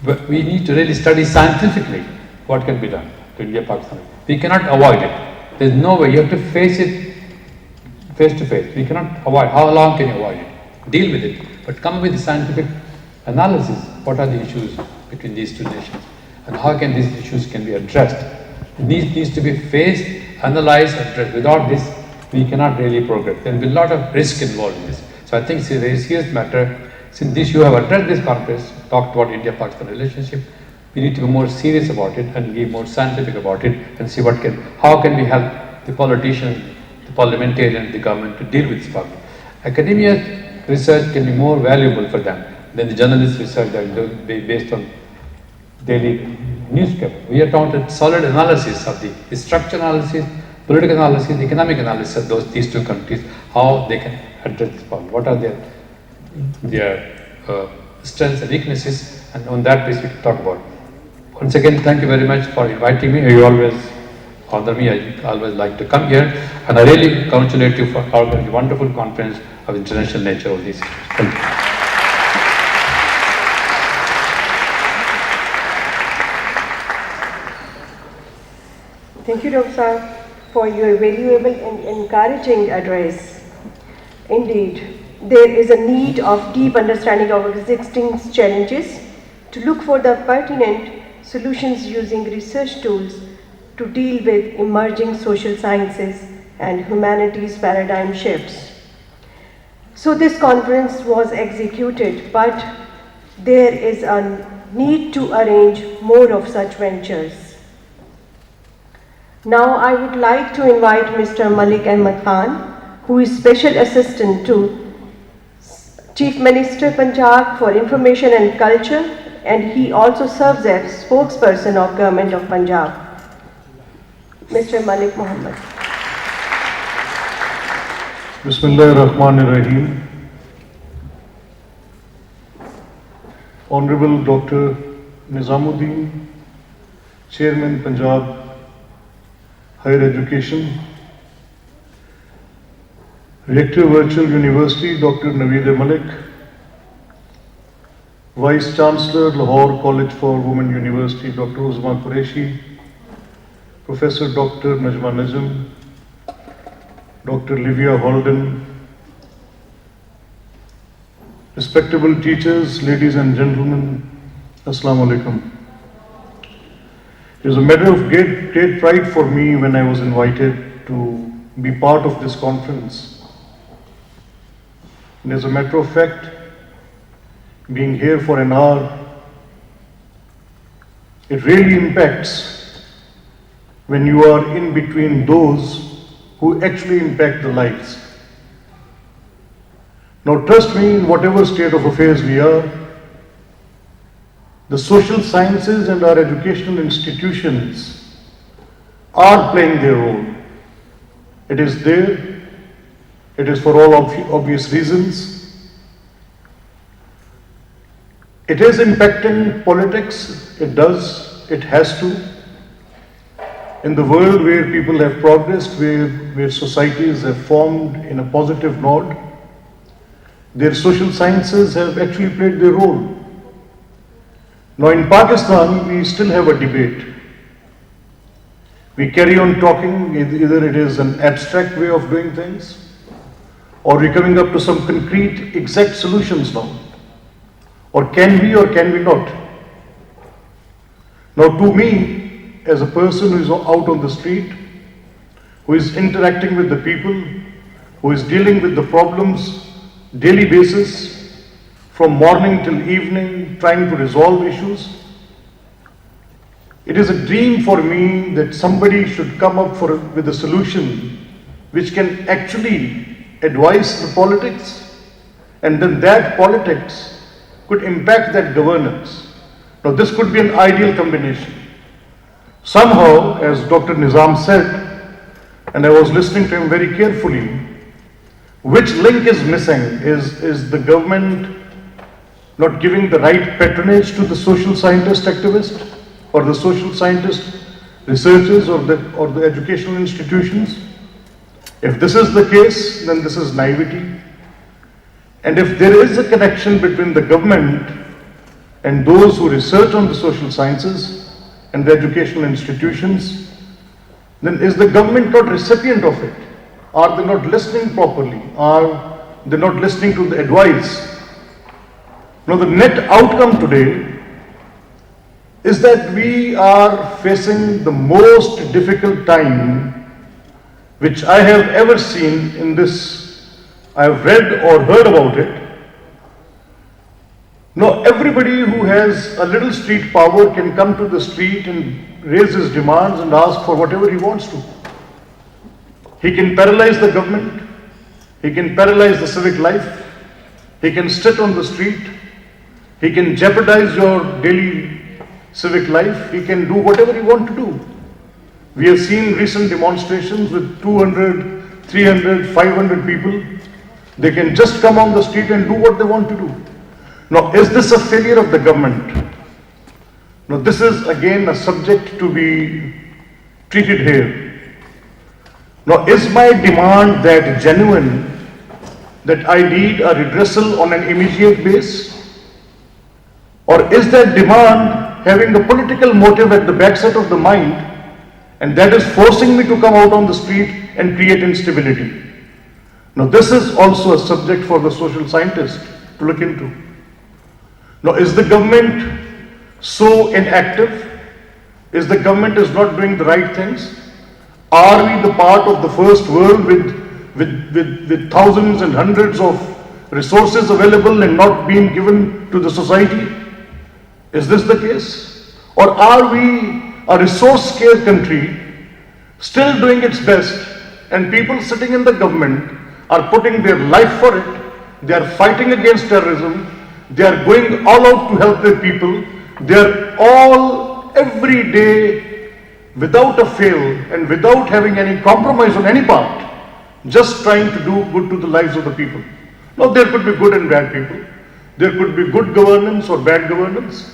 But we need to really study scientifically what can be done to India, Pakistan. We cannot avoid it. There's no way. You have to face it face to face. We cannot avoid. How long can you avoid it? Deal with it. But come with scientific analysis. What are the issues between these two nations? And how can these issues can be addressed? It needs to be faced, analyzed, addressed. Without this, we cannot really progress. There will be a lot of risk involved in this. So I think it's a very serious matter. Since this you have addressed this conference, talked about India-Pakistan relationship, we need to be more serious about it and be more scientific about it and see how can we help the politicians, the parliamentarians, the government to deal with this problem. Academia research can be more valuable for them than the journalist research that is based on daily newspaper. We are taught a solid analysis of the structure analysis, political analysis, economic analysis of these two countries, how they can address this problem, what are their strengths and weaknesses, and on that basis we can talk about. Once again, thank you very much for inviting me. You always honor me. I always like to come here, and I really congratulate you for organizing a wonderful conference of international nature of these issues. Thank you. Thank you, Dr. Saab, for your valuable and encouraging address. Indeed, there is a need of deep understanding of existing challenges to look for the pertinent solutions using research tools to deal with emerging social sciences and humanities paradigm shifts. So this conference was executed, but there is a need to arrange more of such ventures. Now I would like to invite Mr. Malik Ahmed Khan, who is Special Assistant to Chief Minister Punjab for Information and Culture, and he also serves as spokesperson of Government of Punjab. Mr. Malik Mohammed. Bismillahirrahmanirrahim. Honorable Dr. Nizamuddin, Chairman Punjab Higher Education, Rector Virtual University, Dr. Naveed Malik, Vice Chancellor, Lahore College for Women University, Dr. Uzma Qureshi, Professor Dr. Najma Najm, Dr. Livia Holden, respectable teachers, ladies and gentlemen, Assalamu alaikum. It is a matter of great pride for me when I was invited to be part of this conference. And as a matter of fact, being here for an hour, it really impacts when you are in between those who actually impact the lives. Now trust me, in whatever state of affairs we are, the social sciences and our educational institutions are playing their role. It is there, it is for all obvious reasons. It is impacting politics, it does, it has to. In the world where people have progressed, where societies have formed in a positive node, their social sciences have actually played their role. Now in Pakistan, we still have a debate. We carry on talking, either it is an abstract way of doing things, or we're coming up to some concrete, exact solutions now. Or can we not? Now to me, as a person who is out on the street, who is interacting with the people, who is dealing with the problems daily basis, from morning till evening, trying to resolve issues. It is a dream for me that somebody should come up with a solution which can actually advise the politics, and then that politics could impact that governance. Now this could be an ideal combination. Somehow, as Dr. Nizam said, and I was listening to him very carefully, which link is missing? Is the government not giving the right patronage to the social scientist activist or the social scientist researchers or the educational institutions? If this is the case, then this is naivety. And if there is a connection between the government and those who research on the social sciences and the educational institutions, then is the government not recipient of it? Are they not listening properly? Are they not listening to the advice? Now the net outcome today is that we are facing the most difficult time which I have ever seen in this. I have read or heard about it. Now everybody who has a little street power can come to the street and raise his demands and ask for whatever he wants to. He can paralyze the government, he can paralyze the civic life, he can sit on the street, he can jeopardize your daily civic life, he can do whatever he wants to do. We have seen recent demonstrations with 200, 300, 500 people. They can just come on the street and do what they want to do. Now, is this a failure of the government? Now, this is again a subject to be treated here. Now, is my demand that genuine, that I need a redressal on an immediate basis? Or is that demand having a political motive at the backside of the mind, and that is forcing me to come out on the street and create instability? Now this is also a subject for the social scientists to look into. Now is the government so inactive? Is the government is not doing the right things? Are we the part of the first world with thousands and hundreds of resources available and not being given to the society? Is this the case? Or are we a resource-scarce country still doing its best, and people sitting in the government are putting their life for it, they are fighting against terrorism, they are going all out to help their people, they are all every day without a fail and without having any compromise on any part, just trying to do good to the lives of the people. Now there could be good and bad people, there could be good governance or bad governance.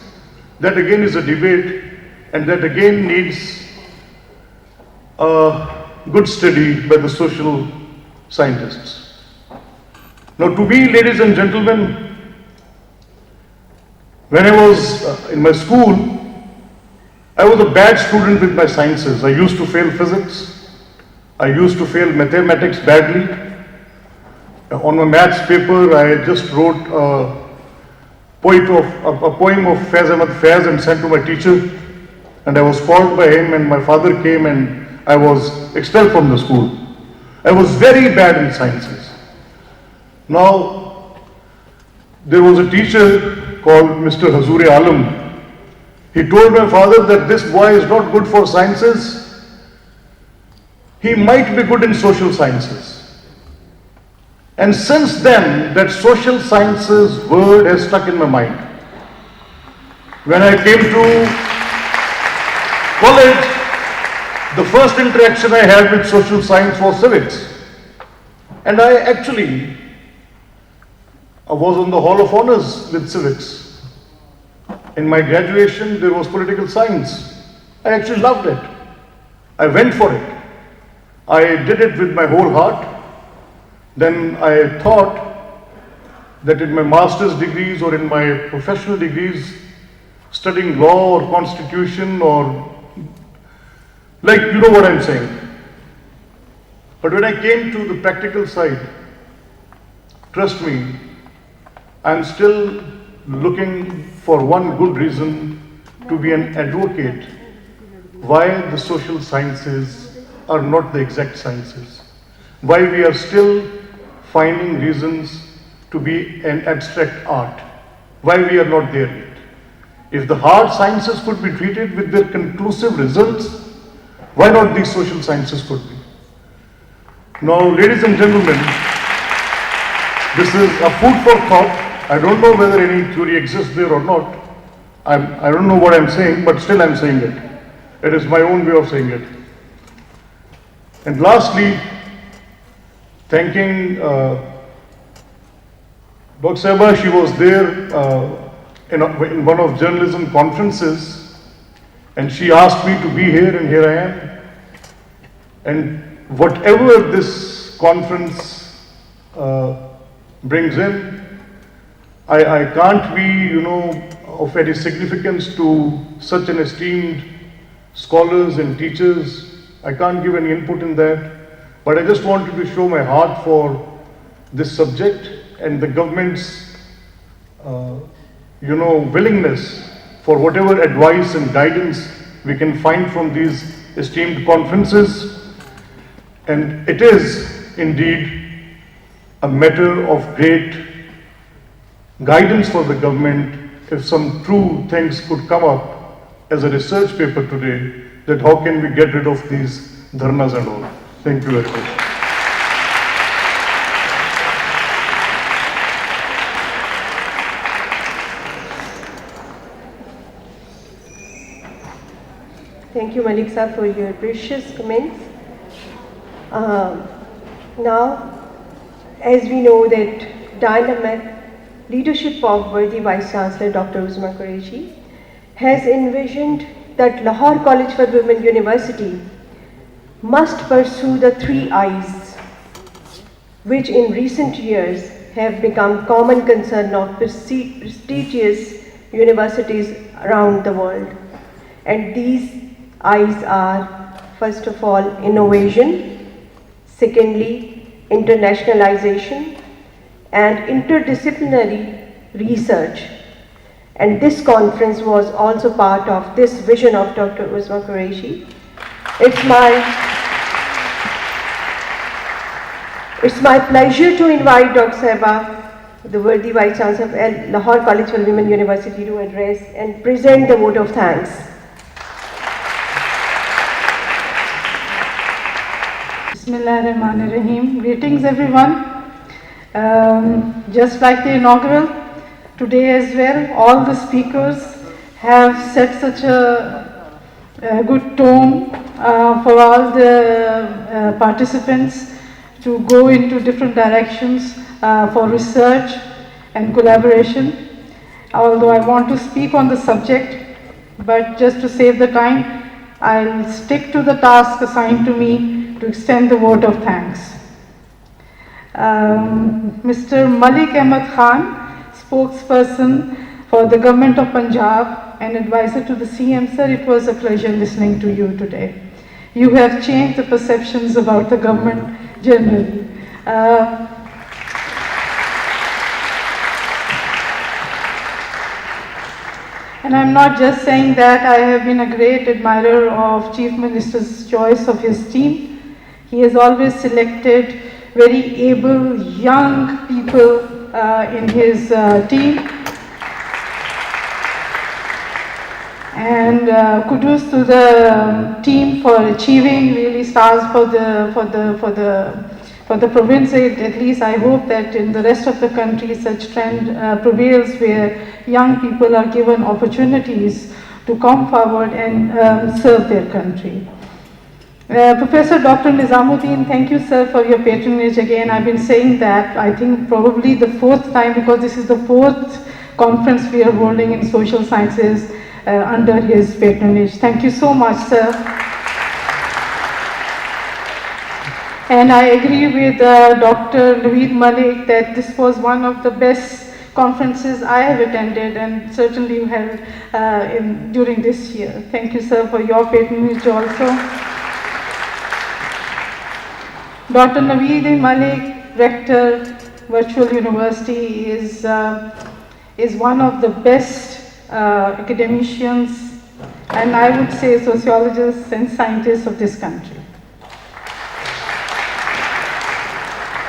That again is a debate, and that again needs good study by the social scientists. Now, to me, ladies and gentlemen, when I was in my school, I was a bad student with my sciences. I used to fail physics. I used to fail mathematics badly. On my maths paper, I just wrote a poem of Faiz Ahmad Faiz and sent to my teacher. And I was called by him, and my father came, and I was expelled from the school. I was very bad in sciences. Now, there was a teacher called Mr. Hazure Alam. He told my father that this boy is not good for sciences. He might be good in social sciences. And since then, that social sciences word has stuck in my mind. When I came to college, the first interaction I had with social science was civics. And I was on the Hall of Honors with civics. In my graduation, there was political science. I actually loved it. I went for it. I did it with my whole heart. Then I thought that in my master's degrees or in my professional degrees, studying law or constitution or like, you know what I'm saying. But when I came to the practical side, trust me, I'm still looking for one good reason to be an advocate why the social sciences are not the exact sciences. Why we are still finding reasons to be an abstract art. Why we are not there yet. If the hard sciences could be treated with their conclusive results, why not these social sciences could be? Now, ladies and gentlemen, this is a food for thought. I don't know whether any theory exists there or not. I don't know what I'm saying, but still I'm saying it. It is my own way of saying it. And lastly, thanking Dr. Seba, she was there in one of journalism conferences, and she asked me to be here, and here I am. And whatever this conference brings in, I can't be, of any significance to such an esteemed scholars and teachers. I can't give any input in that. But I just wanted to show my heart for this subject and the government's, willingness for whatever advice and guidance we can find from these esteemed conferences. And it is indeed a matter of great guidance for the government if some true things could come up as a research paper today, that how can we get rid of these dharnas and all. Thank you very much. Thank you, Malik sir, for your precious comments. Now, as we know that dynamic leadership of worthy Vice Chancellor Dr. Uzma Qureshi has envisioned that Lahore College for Women University must pursue the 3 I's, which in recent years have become common concern of prestigious universities around the world. And these I's are, first of all, innovation, secondly, internationalization, and interdisciplinary research. And this conference was also part of this vision of Dr. Uzma Qureshi. It's my pleasure to invite Dr. Seba, the worthy Vice Chancellor of Lahore College for Women University, to address and present the vote of thanks. Bismillahirrahmanirrahim. Greetings, everyone. Just like the inaugural, today as well, all the speakers have set such a good tone for all the participants to go into different directions for research and collaboration. Although I want to speak on the subject, but just to save the time, I'll stick to the task assigned to me to extend the vote of thanks. Mr. Malik Ahmed Khan, spokesperson for the Government of Punjab and advisor to the CM, sir, it was a pleasure listening to you today. You have changed the perceptions about the government generally. And I'm not just saying that, I have been a great admirer of Chief Minister's choice of his team. He has always selected very able young people in his team. And kudos to the team for achieving really stars for the province. At least I hope that in the rest of the country such trend prevails, where young people are given opportunities to come forward and serve their country. Professor Dr. Nizamuddin, thank you, sir, for your patronage again. I've been saying that, I think probably the fourth time, because this is the fourth conference we are holding in social sciences under his patronage. Thank you so much, sir. And I agree with Dr. Naveed Malik that this was one of the best conferences I have attended, and certainly held during this year. Thank you, sir, for your patronage also. Dr. Naveed Malik, Rector, Virtual University, is one of the best academicians, and I would say sociologists and scientists of this country.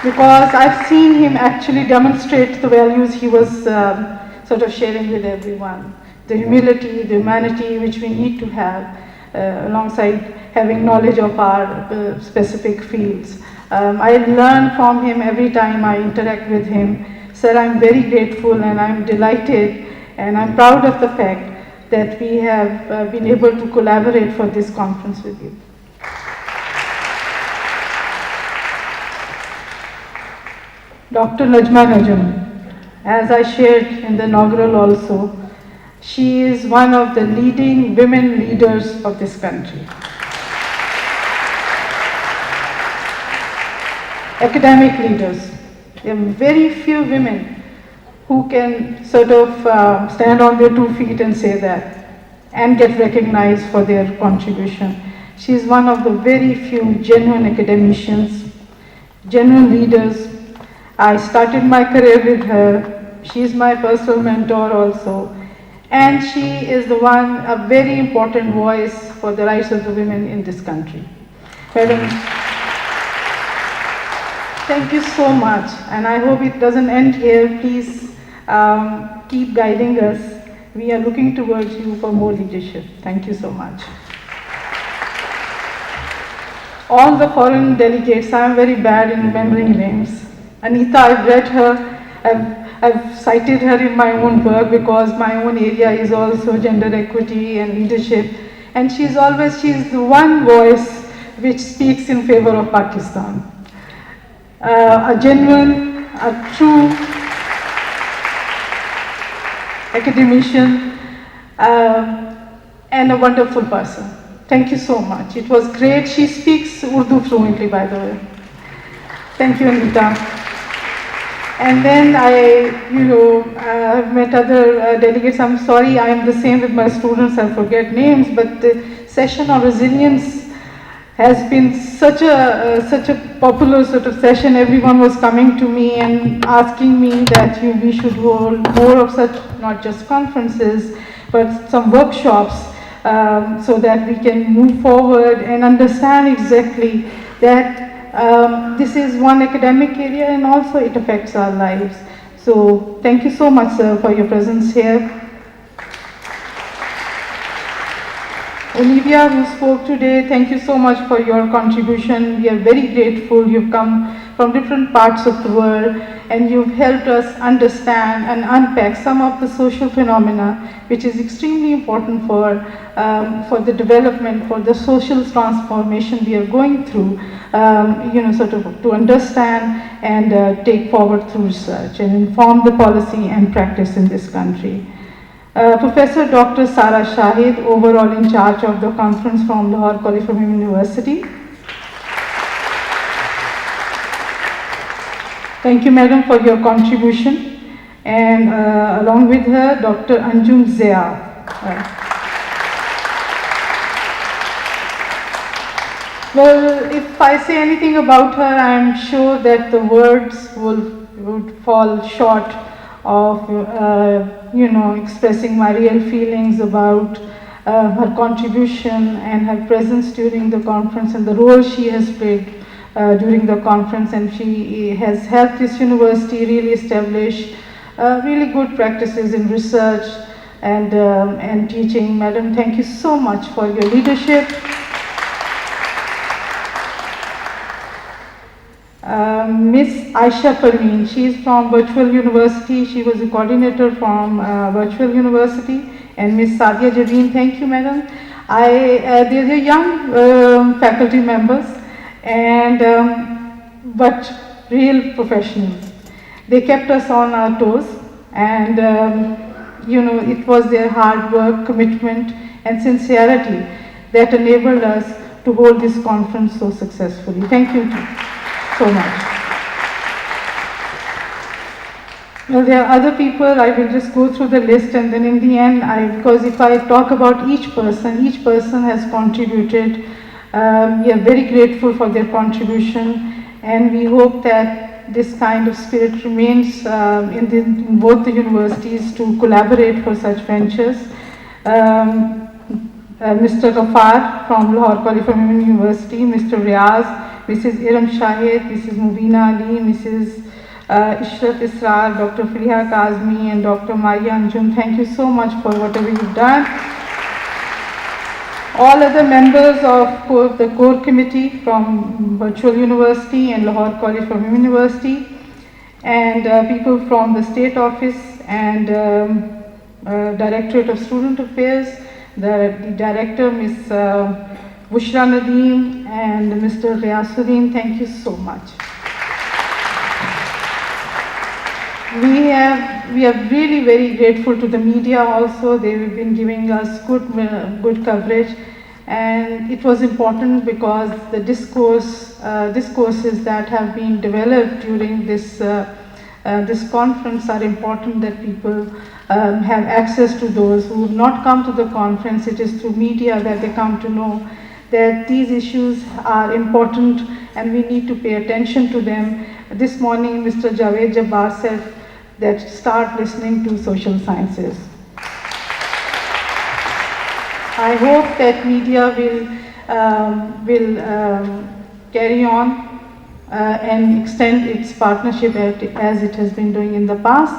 Because I've seen him actually demonstrate the values he was sort of sharing with everyone. The humility, the humanity which we need to have alongside having knowledge of our specific fields. I learn from him every time I interact with him. Sir, I'm very grateful and I'm delighted and I'm proud of the fact that we have been able to collaborate for this conference with you. Dr. Najma Najam, as I shared in the inaugural also, she is one of the leading women leaders of this country. Academic leaders. There are very few women who can sort of stand on their 2 feet and say that and get recognized for their contribution. She is one of the very few genuine academicians, genuine leaders. I started my career with her. She is my personal mentor also. And she is the one, a very important voice for the rights of the women in this country. Madam, thank you so much, and I hope it doesn't end here. Please keep guiding us. We are looking towards you for more leadership. Thank you so much. All the foreign delegates, I am very bad in remembering names. Anita, I've read her, I've cited her in my own work because my own area is also gender equity and leadership. And she's the one voice which speaks in favor of Pakistan. A genuine, a true academician, and a wonderful person. Thank you so much. It was great. She speaks Urdu fluently, by the way. Thank you, Anita. And then I've met other delegates. I'm sorry, I'm the same with my students, I forget names, but the session on resilience has been such a popular sort of session. Everyone was coming to me and asking me that we should hold more of such, not just conferences, but some workshops so that we can move forward and understand exactly that this is one academic area and also it affects our lives. So thank you so much, sir, for your presence here. Olivia, who spoke today, thank you so much for your contribution. We are very grateful. You've come from different parts of the world and you've helped us understand and unpack some of the social phenomena which is extremely important for the development, for the social transformation we are going through, sort of to understand and take forward through research and inform the policy and practice in this country. Professor Dr. Sara Shahid, overall in charge of the conference from Lahore College University. Thank you, Madam, for your contribution. And along with her, Dr. Anjum Zia. Well, if I say anything about her, I am sure that the words would fall short of, expressing my real feelings about her contribution and her presence during the conference and the role she has played during the conference, and she has helped this university really establish really good practices in research and teaching. Madam, thank you so much for your leadership. Miss Aisha Parveen, she is from Virtual University. She was a coordinator from Virtual University. And Miss Sadia Javeen, thank you, Madam. They're young faculty members, and but real professionals. They kept us on our toes, and it was their hard work, commitment, and sincerity that enabled us to hold this conference so successfully. Thank you so much. Well, there are other people. I will just go through the list, and then in the end, because if I talk about each person has contributed. We are very grateful for their contribution, and we hope that this kind of spirit remains in both the universities to collaborate for such ventures. Mr. Ghaffar from Lahore College University, Mr. Riaz, Mrs. Iram Shahid, Mrs. Mubina Ali, Mrs. Ishraf Israr, Dr. Filiha Kazmi, and Dr. Maria Anjum. Thank you so much for whatever you've done. All other members of the core committee from Virtual University and Lahore College University, and people from the State Office and Directorate of Student Affairs, the Director, Ms. Bushra Nadeem, and Mr. Riyasuddin, thank you so much. We are really very grateful to the media also. They've been giving us good coverage, and it was important because the discourses that have been developed during this conference are important, that people have access to those who have not come to the conference. It is through media that they come to know that these issues are important and we need to pay attention to them. This morning, Mr. Javed Jabbar said that start listening to social sciences. I hope that media will carry on and extend its partnership as it has been doing in the past.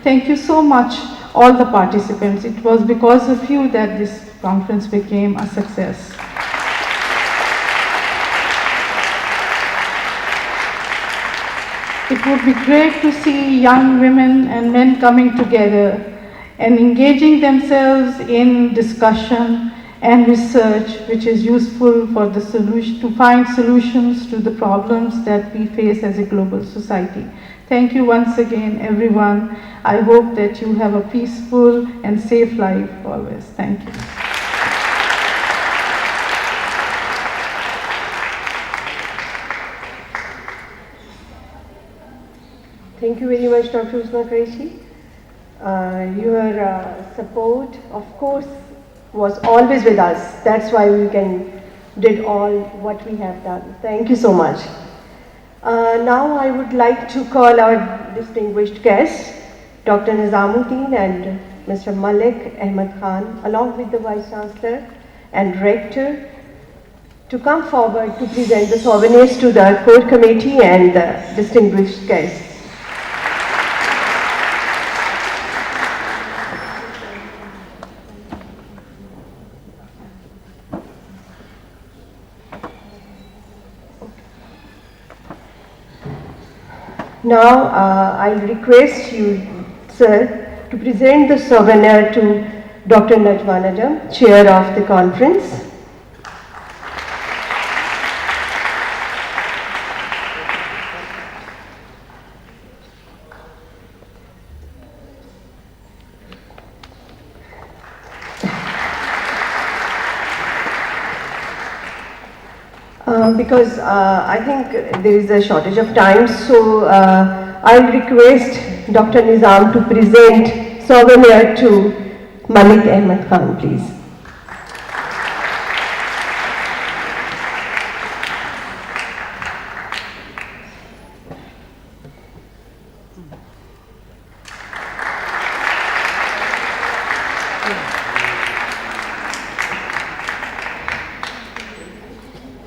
Thank you so much, all the participants. It was because of you that this conference became a success. It would be great to see young women and men coming together and engaging themselves in discussion and research, which is useful for the solution, to find solutions to the problems that we face as a global society. Thank you once again, everyone. I hope that you have a peaceful and safe life always. Thank you. Thank you very much, Dr. Usma Qureshi. Your support, of course, was always with us. That's why we did all what we have done. Thank you so much. Now I would like to call our distinguished guests, Dr. Nizamuddin and Mr. Malik Ahmed Khan, along with the Vice Chancellor and Rector, to come forward to present the souvenirs to the core committee and the distinguished guests. Now, I'll request you, sir, to present the souvenir to Dr. Najma Najam, Chair of the conference. Because I think there is a shortage of time, so I'll request Dr. Nizam to present souvenir to Malik Ahmed Khan, please.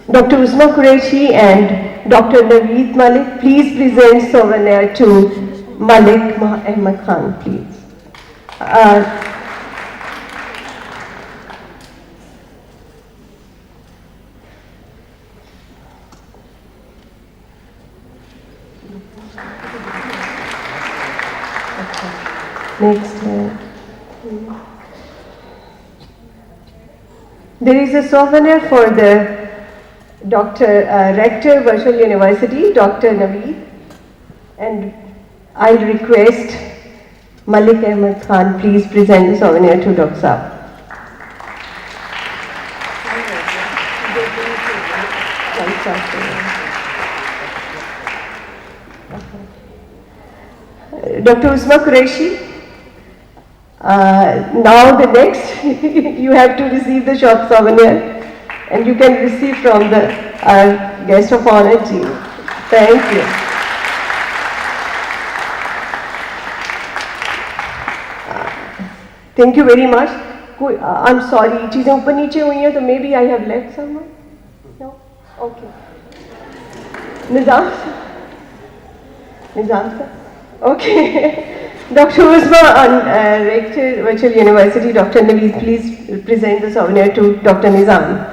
Dr. Usma Qureshi and Dr. Naveed Malik, please present souvenir to Malik Ahmed Khan, please. Next. There is a souvenir for the Rector, Virtual University, Dr. Naveed, and I'll request Malik Ahmed Khan, please present the souvenir to Dr. Saab. Dr. Usma Qureshi, now the next, you have to receive the shop souvenir. And you can receive from our guest of honor team. Thank you. Thank you very much. I'm sorry, चीजें ऊपर नीचे हुई हैं, तो maybe I have left someone. No? Okay. Nizam sir? Okay. Dr. Usma, Rector, Virtual University, Dr. Naveed, please present the souvenir to Dr. Nizam.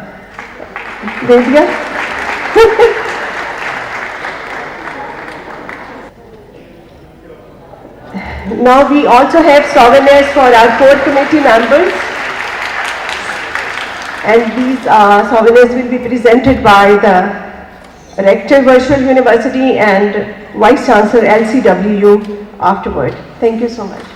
Now we also have souvenirs for our core committee members, and these souvenirs will be presented by the Rector Virtual University and Vice Chancellor LCWU afterward. Thank you so much.